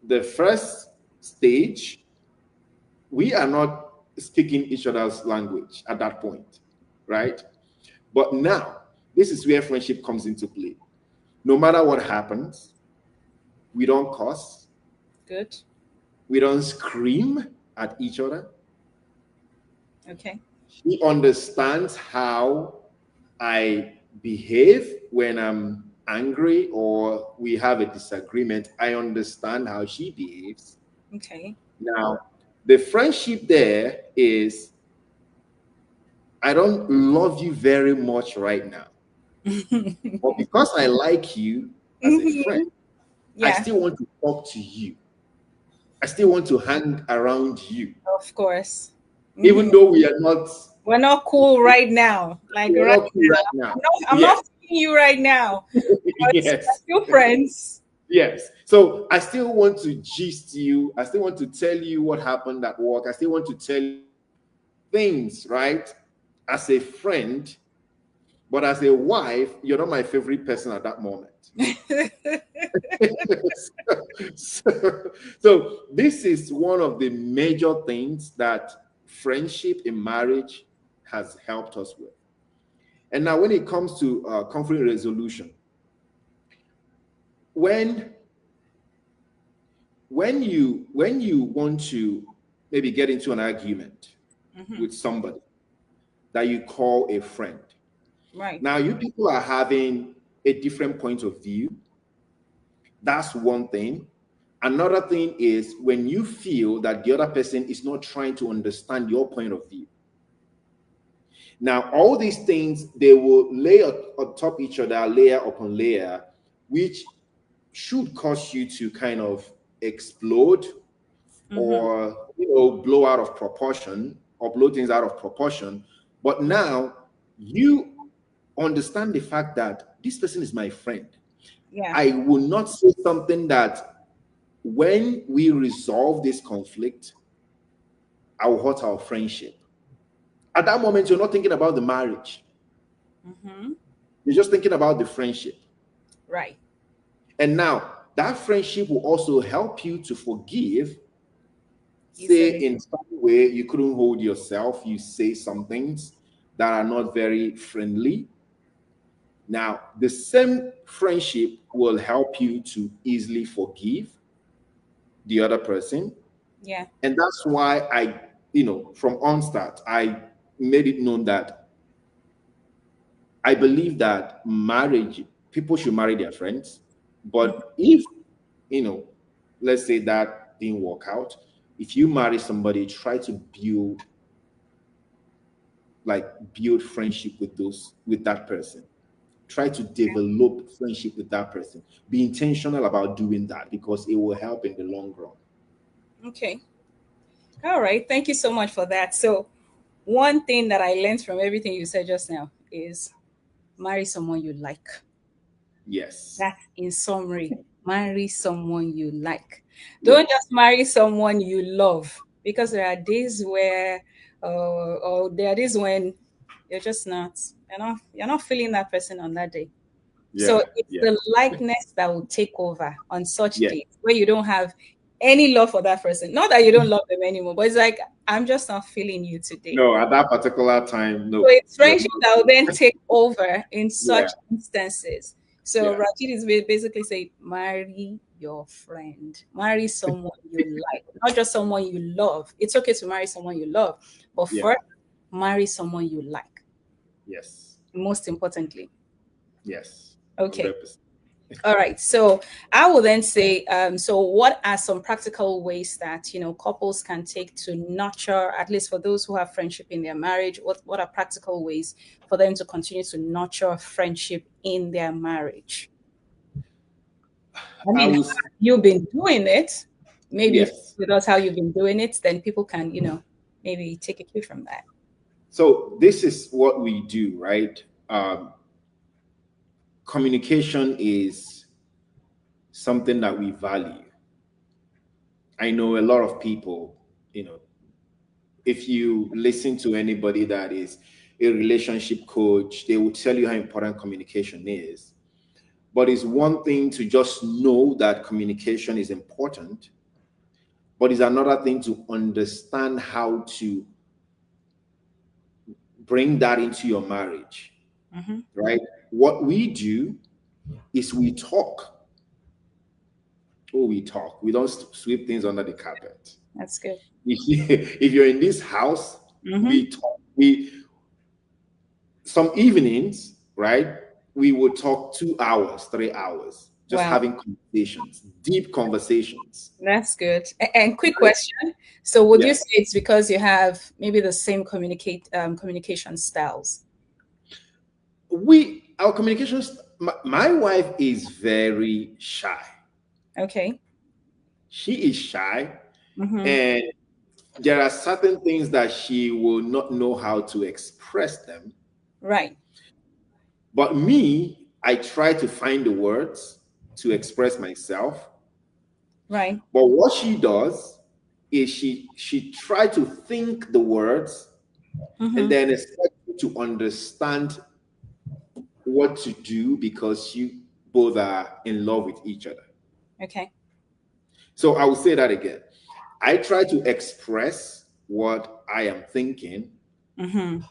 the first stage, we are not speaking each other's language at that point, right? But now, this is where friendship comes into play. No matter what happens, we don't cuss, Good. we don't scream at each other. Okay. She understands how I behave when I'm angry or we have a disagreement. I understand how she behaves. Okay. Now, the friendship there is, I don't love you very much right now, but because I like you as a friend, Mhm. I Yeah, still want to talk to you. I still want to hang around you, of course. Hmm. even though we are not, We're not cool right now. Like we are right not cool now. right now. I'm Yes, not seeing you right now. But we're yes, still friends. yes. So I still want to gist you. I still want to tell you what happened at work. I still want to tell you things, right? As a friend, but as a wife, you're not my favorite person at that moment. So this is one of the major things that friendship in marriage has helped us with. And now, when it comes to conflict resolution, when when you want to maybe get into an argument Mm-hmm. with somebody that you call a friend, Right. now you people are having a different point of view. That's one thing. Another thing is when you feel that the other person is not trying to understand your point of view. Now, all these things, they will lay atop each other, layer upon layer, which should cause you to kind of explode, Mm-hmm. or blow out of proportion, or blow things out of proportion. But now you understand the fact that this person is my friend. Yeah. I will not say something that, when we resolve this conflict, I will hurt our friendship. At that moment, you're not thinking about the marriage. Mm-hmm. You're just thinking about the friendship. Right. And now that friendship will also help you to forgive. Say Easily. in some way you couldn't hold yourself, you say some things that are not very friendly. Now, the same friendship will help you to easily forgive the other person. Yeah. And that's why from onstart, I made it known that I believe that marriage, people should marry their friends. Mm-hmm. But if, you know, let's say that didn't work out, if you marry somebody, try to build friendship with that person. Try to develop friendship with that person. Be intentional about doing that, because it will help in the long run. Okay. All right. Thank you so much for that. So, one thing that I learned from everything you said just now is marry someone you like. Yes. That, in summary, marry someone you like. Yeah. Don't just marry someone you love, because there are days where, or there are days when you're not feeling that person on that day. So Yeah. it's Yeah. the likeness that will take over on such Yeah. days where you don't have any love for that person. Not that you don't love them anymore, but it's like, I'm just not feeling you today. No, at that particular time, So no. it's You're friendship not. that will then take over in Yeah. such instances. So Yeah. Rajit is basically saying, marry your friend, marry someone you like, not just someone you love. It's okay to marry someone you love, but Yeah. first, marry someone you like. Yes. Most importantly. Yes. Okay. 100%. All right. So I will then say, so what are some practical ways that couples can take to nurture, at least for those who have friendship in their marriage? What are practical ways for them to continue to nurture friendship in their marriage? I I mean, have was. you been doing it? Maybe if Yes. with us how you've been doing it, then people can, maybe take a cue from that. So this is what we do, right? Communication is something that we value. I know a lot of people, you know, if you listen to anybody that is a relationship coach, they will tell you how important communication is. But it's one thing to just know that communication is important, but it's another thing to understand how to bring that into your marriage, Hmm. right? What we do is we talk. Oh, we talk. We don't sweep things under the carpet. That's good. If you're in this house, Hmm. we talk. Some evenings, right? We would talk 2 hours, 3 hours, just Wow. having conversations, deep conversations. That's good. And quick Right? question. So would you Yeah. say it's because you have maybe the same communication styles? Our communications, my wife is very shy. Okay. She is shy, Mm-hmm. and there are certain things that she will not know how to express them. Right. But me, I try to find the words to express myself. Right. But what she does is she try to think the words and Mm-hmm. then expect you to understand what to do, because you both are in love with each other. Okay. So I will say that again. I try to express what I am thinking. Mm-hmm.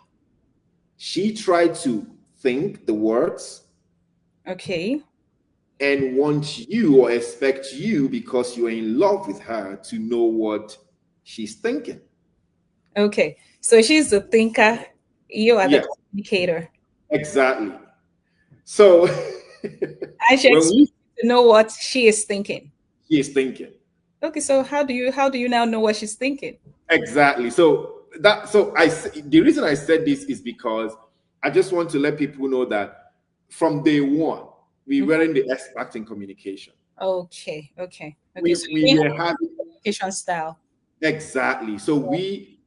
She tried to think the words Okay. and want you or expect you, because you're in love with her, to know what she's thinking. Okay. So she's the thinker. You are the Yeah, communicator. exactly. So And she when expects we you to know what she is thinking. she is thinking. Okay, so how do you now know what she's thinking? Exactly. The reason I said this is because I just want to let people know that from day one, we Mhm. weren't the expert in communication. Okay, okay, okay. We So you we didn't were have having a communication style. exactly. So we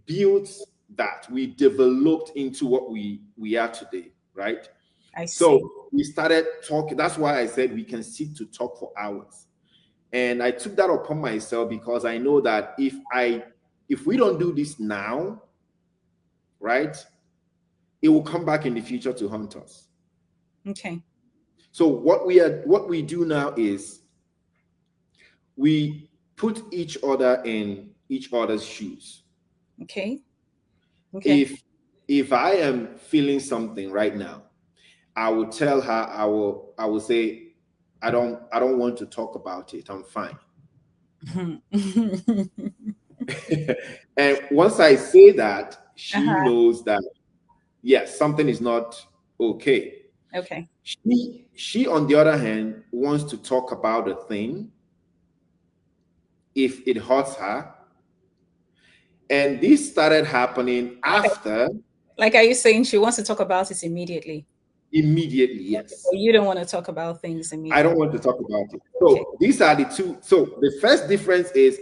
built that. We developed into what we are today, right? I see. So we started talking. That's why I said we can sit to talk for hours. And I took that upon myself because I know that if we don't do this now, right, it will come back in the future to haunt us. Okay, So what we do now is we put each other in each other's shoes. okay, okay. If I am feeling something right now, I will tell her, I will say, I don't want to talk about it. I'm fine. And once I say that, she Uh-huh. knows that yes, something is not okay. Okay. She on the other hand wants to talk about a thing if it hurts her. And this started happening Okay. after Like, are you saying she wants to talk about it immediately? immediately, Okay. Or yes. you don't want to talk about things I immediately? don't want to talk about it. Okay. So these are the two. So the first difference is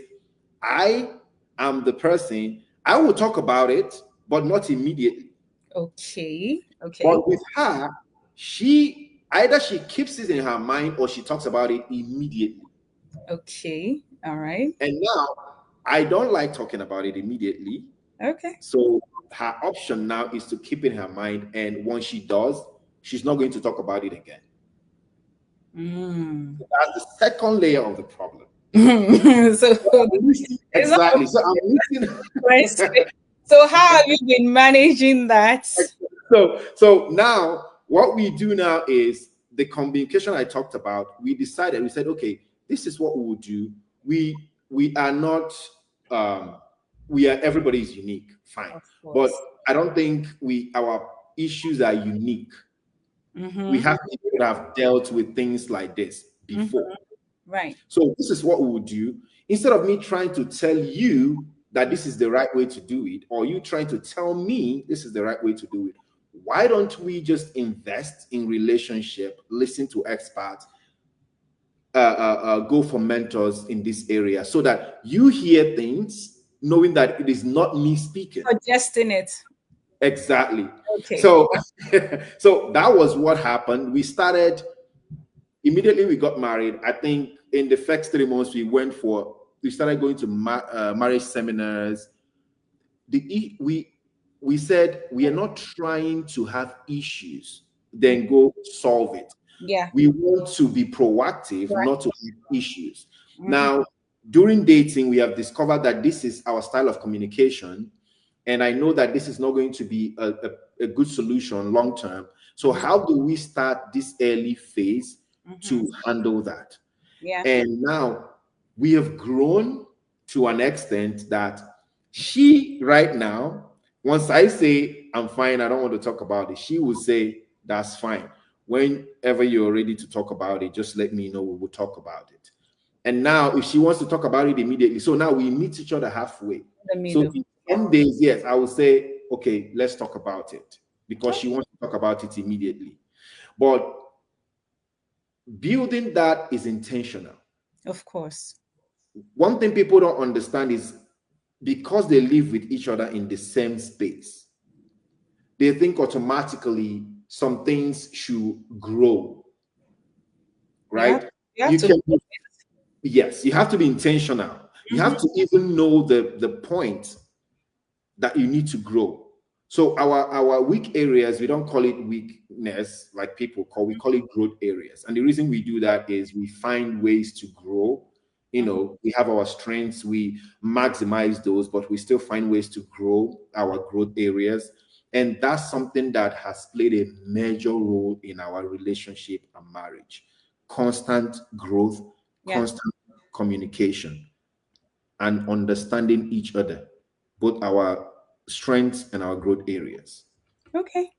I am the person, I will talk about it, but not immediately. Okay. Okay. But with her, she keeps it in her mind or she talks about it immediately. Okay. All right. And now I don't like talking about it immediately. Okay. So her option now is to keep it in her mind. And once she does, she's not going to talk about it again. Mm. That's the second layer of the problem. So it's not a Exactly. So I'm missing. question. So how have you been managing that? So now what we do now is the communication I talked about. We said, okay, this is what we will do. We are not um we are everybody is unique, fine. Of But course. I don't think our issues are unique. We Mm-hmm. have people that have dealt with things like this Mm-hmm. before. Right. So this is what we would do. Instead of me trying to tell you that this is the right way to do it, or you trying to tell me this is the right way to do it, why don't we just invest in relationship, listen to experts, go for mentors in this area, so that you hear things knowing that it is not me speaking. Suggesting it. Exactly. Okay. So, so that was what happened. We started immediately. We got married. I think in the first 3 months, we started going to marriage seminars. We said we are not trying to have issues, Mm. then go solve it. Yeah. We want to be proactive, Right. not to have issues. Mm-hmm. Now, during dating, we have discovered that this is our style of communication. And I know that this is not going to be a good solution long term. So, Mm-hmm. how do we start this early phase Mm-hmm. to handle that? Yeah. And now we have grown to an extent that she, right now, once I say I'm fine, I don't want to talk about it, she will say, that's fine. Whenever you're ready to talk about it, just let me know. We will talk about it. And now, if she wants to talk about it immediately, so now we meet each other halfway. The So middle. in Yeah. some days, yes, I will say, okay, let's talk about it, because Oh, she wants to talk about it immediately. But building that is intentional. of course. One thing people don't understand is because they live with each other in the same space, they think automatically some things should grow, You have right? you have You to. can, yes, you have to be intentional. You Mhm. have to even know the point that you need to grow. So our weak areas, we don't call it weakness like people call, we call it growth areas. And the reason we do that is we find ways to grow. Mhm. We have our strengths, we maximize those, but we still find ways to grow our growth areas. And that's something that has played a major role in our relationship and marriage. Constant growth, Yeah. constant communication, and understanding each other, both our strengths and our growth areas. Okay.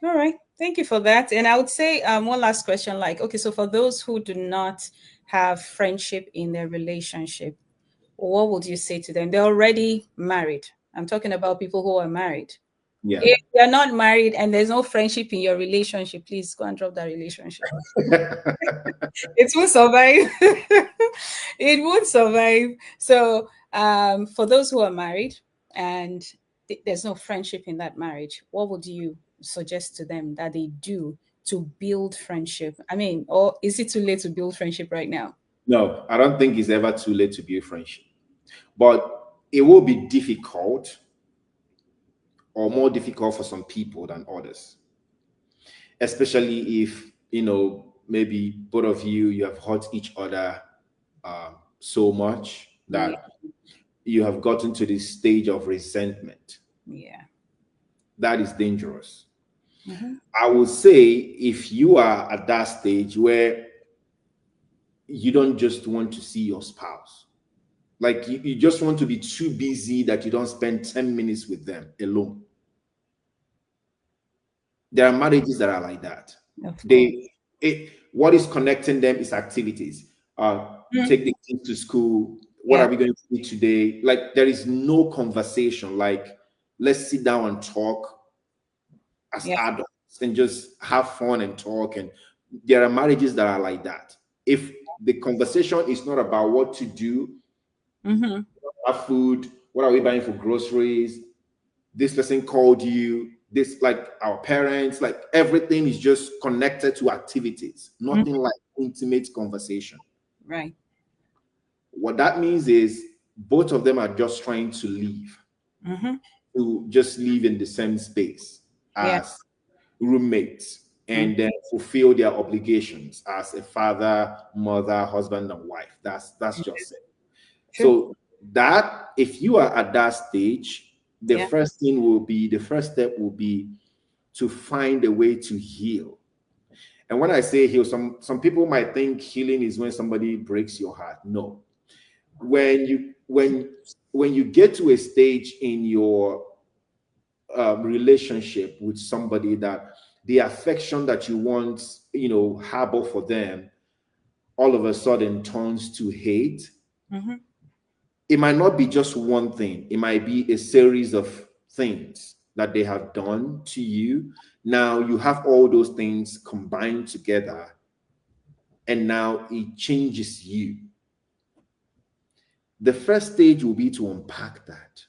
All right. Thank you for that. And I would say one last question like, okay, so for those who do not have friendship in their relationship, what would you say to them? They're already married. I'm talking about people who are married. Yeah. If you're not married and there's no friendship in your relationship, please go and drop that relationship. It won't survive. It won't survive. So, for those who are married and there's no friendship in that marriage, what would you suggest to them that they do to build friendship? I mean, or is it too late to build friendship right now? No, I don't think it's ever too late to build friendship, but it will be difficult or more difficult for some people than others, especially if, maybe both of you have hurt each other so much Yeah. that you have gotten to this stage of resentment. Yeah. That is dangerous. Hmm. I would say if you are at that stage where you don't just want to see your spouse, like you just want to be too busy that you don't spend 10 minutes with them alone. There are marriages that are like that. Of course. What is connecting them is activities. Mhm. Take the kids to school. What Yeah. are we going to eat today? Like there is no conversation. Like let's sit down and talk as Yeah. adults and just have fun and talk. And there are marriages that are like that. If the conversation is not about what to do, Hmm. have food, what are we buying for groceries, this person called you, this, like our parents, like everything is just connected to activities, nothing Hmm. like intimate conversation. Right. What that means is both of them are just trying Hmm. to just live in the same space Yeah. as roommates Mm. and then fulfill their obligations as a father, mother, husband, and wife. That's just it. True. So that if you are at that stage, Yeah. the first step will be to find a way to heal. And when I say heal, some people might think healing is when somebody breaks your heart. No. When you get to a stage in your relationship with somebody that the affection that you once harbor for them all of a sudden turns to hate, Hmm. it might not be just one thing, it might be a series of things that they have done to you. Now you have all those things combined together, and now it changes you. The first stage will be to unpack that.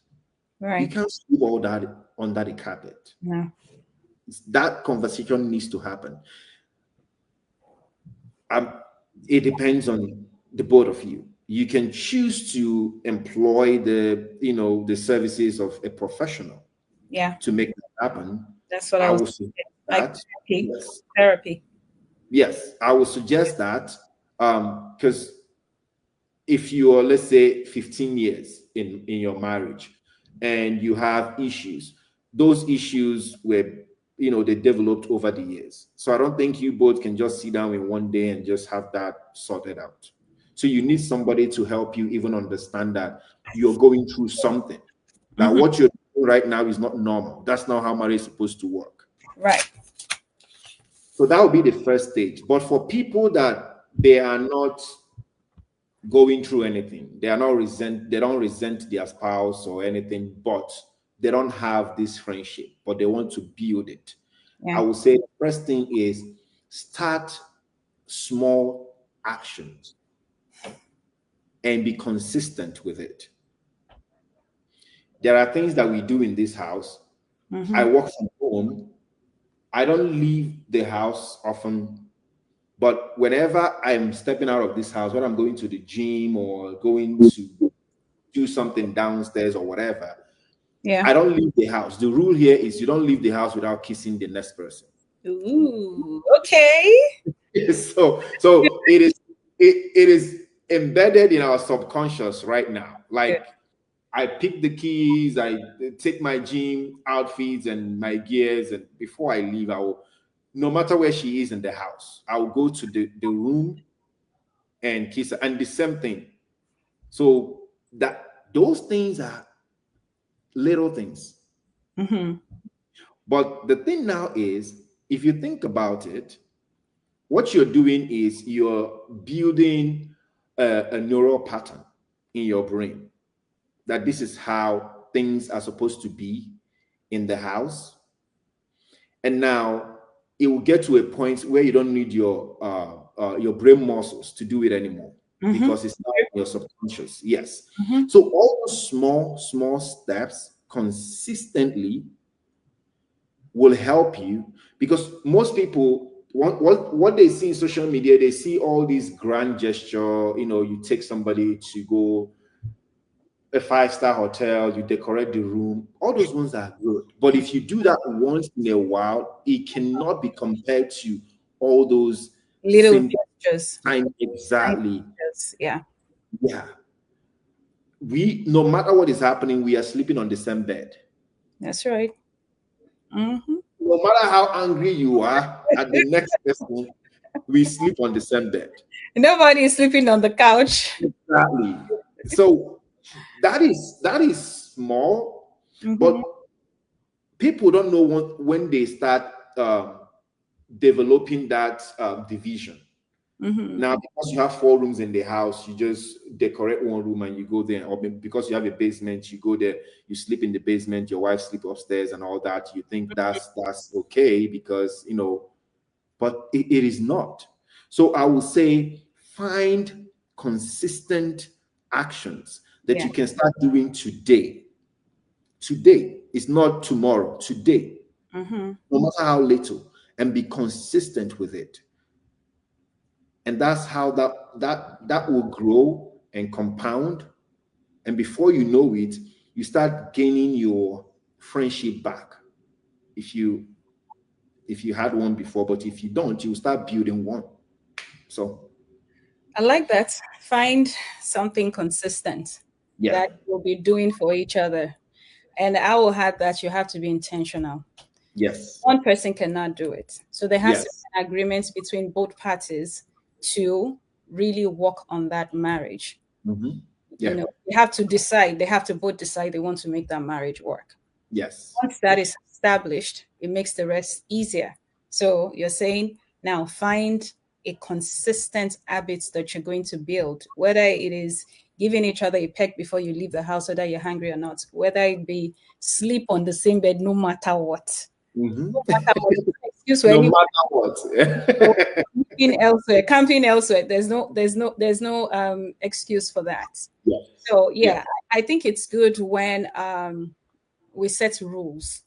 You Right. can't sweep all that under the carpet. No. That conversation needs to happen. um, it depends on the both of you. You can choose to employ the services of a professional Yeah. to make that happen. That's what I I was would suggest like that. therapy. Yes, Therapy. yes, I would suggest that because if you're, let's say, 15 years in your marriage and you have issues, those issues were, they developed over the years. So I don't think you both can just sit down in one day and just have that sorted out. So you need somebody to help you even understand that you're going through something, that Hmm. what you're doing right now is not normal. That's not how marriage is supposed to work. Right. So that would be the first stage. But for people that they are not going through anything. They don't resent their spouse or anything, but they don't have this friendship, but they want to build it. I Yeah. would say the first thing is start small actions and be consistent with it. There are things that we do in this house. I Hmm. work from home. I don't leave the house often, but whenever I'm stepping out of this house, when I'm going to the gym or going to do something downstairs or whatever, Yeah. I don't leave the house. The rule here is you don't leave the house without kissing the next person. Ooh. Okay. So it is embedded in our subconscious right now. Good. Like I pick the keys, I take my gym outfits and my gears, and before I leave, I will, no matter where she is in the house, I will go to the room and kiss her. And the same thing. So that those things are little things. Mm-hmm. But the thing now is, if you think about it, what you're doing is you're building a neural pattern in your brain that this is how things are supposed to be in the house. And now it will get to a point where you don't need your brain muscles to do it anymore Mm-hmm. because it's now in your subconscious. Yes. Mm-hmm. So all those small steps consistently will help you, because most people what they see in social media, they see all these grand gesture. You take somebody to go a five-star hotel, you decorate the room, all those ones are good. But if you do that once in a while, it cannot be compared to all those Little simple gestures. time. Tiny Exactly. gestures. Yeah, Yeah. We, no matter what is happening, we are sleeping on the same bed. that's right. Mm-hmm. No matter how angry you are at the next person, we sleep on the same bed. Nobody is sleeping on the couch. Exactly. So that is small, but Mm-hmm. people don't know when they start developing that division. Mm-hmm. Now, because you have four rooms in the house, you just decorate one room and you go there. Or because you have a basement, you go there, you sleep in the basement, your wife sleep upstairs and all that. You think that's okay because but it is not. So I will say find consistent actions that Yeah. you can start doing today. Today is not tomorrow, today, Mm-hmm. no matter how little, and be consistent with it. And that's how that will grow and compound. And before you know it, you start gaining your friendship back. If you had one before, but if you don't, you start building one. So I like that. Find something consistent yeah. that you'll be doing for each other. And I will add that you have to be intentional. Yes. One person cannot do it. So there has to Yes. be an agreement between both parties to really work on that marriage. Hmm. Yeah. They have to decide, they have to both decide they want to make that marriage work. Yes. Once that is established, it makes the rest easier. So you're saying now find a consistent habit that you're going to build, whether it is giving each other a peck before you leave the house, whether you're hungry or not, whether it be sleep on the same bed no matter what. Hmm. No matter what. Excuse for No any matter what. camping elsewhere. There's no excuse for that. Yes. So Yeah. yeah, I think it's good when we set rules.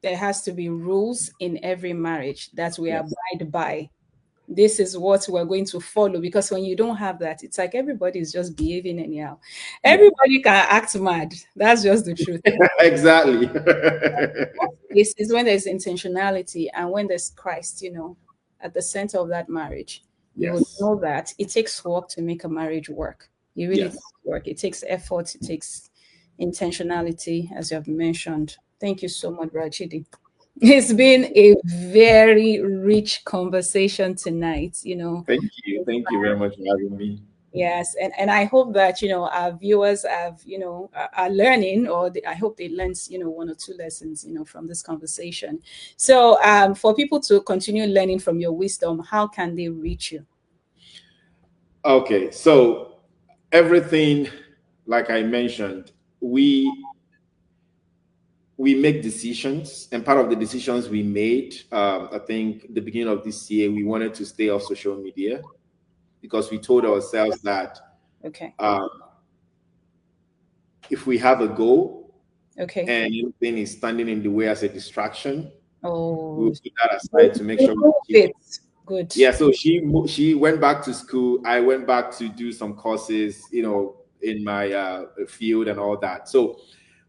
There has to be rules in every marriage that we Yes. abide by. This is what we're going to follow, because when you don't have that, it's like everybody is just behaving anyhow. Yeah. Everybody can act mad. That's just the truth. Exactly. This is when there's intentionality and when there's Christ, at the center of that marriage. You would Yes. know that it takes work to make a marriage work. It really Yes. takes work. It takes effort. It takes intentionality, as you have mentioned. Thank you so much, Rachidi. It's been a very rich conversation tonight. Thank you. Thank you very much for having me. Yes, and I hope that our viewers have are learning, or I hope they learned one or two lessons from this conversation. So for people to continue learning from your wisdom, how can they reach you? Okay. So everything, like I mentioned, we make decisions, and part of the decisions we made, I think the beginning of this year, we wanted to stay off social media because we told ourselves that Okay. um, if we have a goal Okay. and anything is standing in the way as a distraction, we'll Oh, put that aside to make sure we keep. it. Good. Yeah, so she went back to school. I went back to do some courses, in my field and all that. So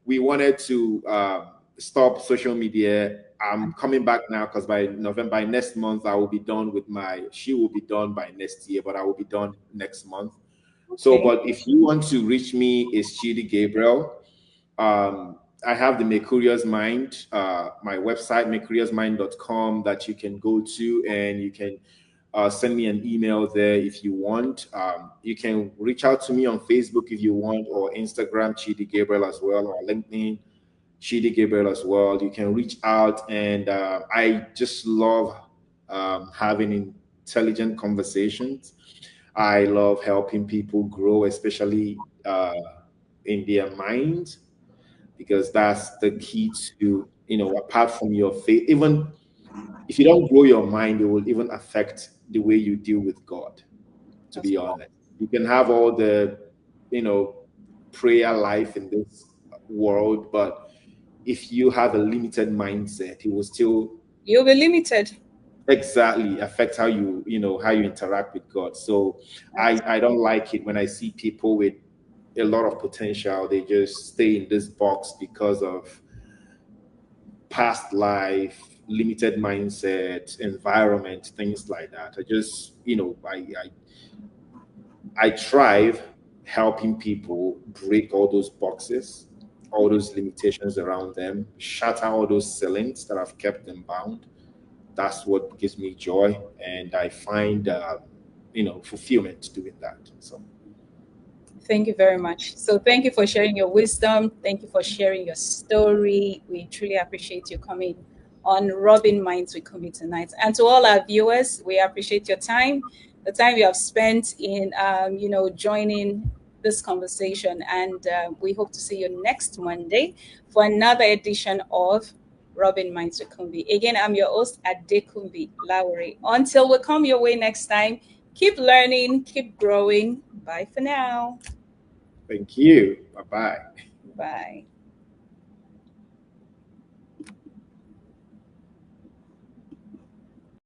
we wanted to stop social media. I'm coming back now because by November, by next month, I will be done with my. She will be done by next year, but I will be done next month. So, Okay. but if you want to reach me, it's Chidi Gabriel. I have the Mercurius Mind, my website, mercuriousmind.com, that you can go to, and you can send me an email there if you want. You can reach out to me on Facebook if you want, or Instagram, Chidi Gabriel as well, or LinkedIn, Chidi Gabriel as well. You can reach out, and I just love having intelligent conversations. I love helping people grow, especially in their minds, because that's the key to, apart from your faith, even if you don't grow your mind, it will even affect the way you deal with God, to Of be course. honest. You can have all the, you know, prayer life in this world, but if you have a limited mindset, it will still You'll be limited. exactly affect how you interact with God. So That's I don't like it when I see people with a lot of potential, they just stay in this box because of past life, limited mindset, environment, things like that. I just, I thrive helping people break all those boxes, all those limitations around them, shatter all those ceilings that have kept them bound. That's what gives me joy, and I find, fulfillment doing that. So, Thank you very much. So, thank you for sharing your wisdom. Thank you for sharing your story. We truly appreciate you coming on Rubbing Minds with Kunbi tonight. And to all our viewers, we appreciate your time, the time you have spent in, joining this conversation. And we hope to see you next Monday for another edition of Rubbing Minds with Kunbi. Again, I'm your host, Adekunbi Lowry. Until we come your way next time, keep learning, keep growing. Bye for now. thank you. Bye bye. Bye.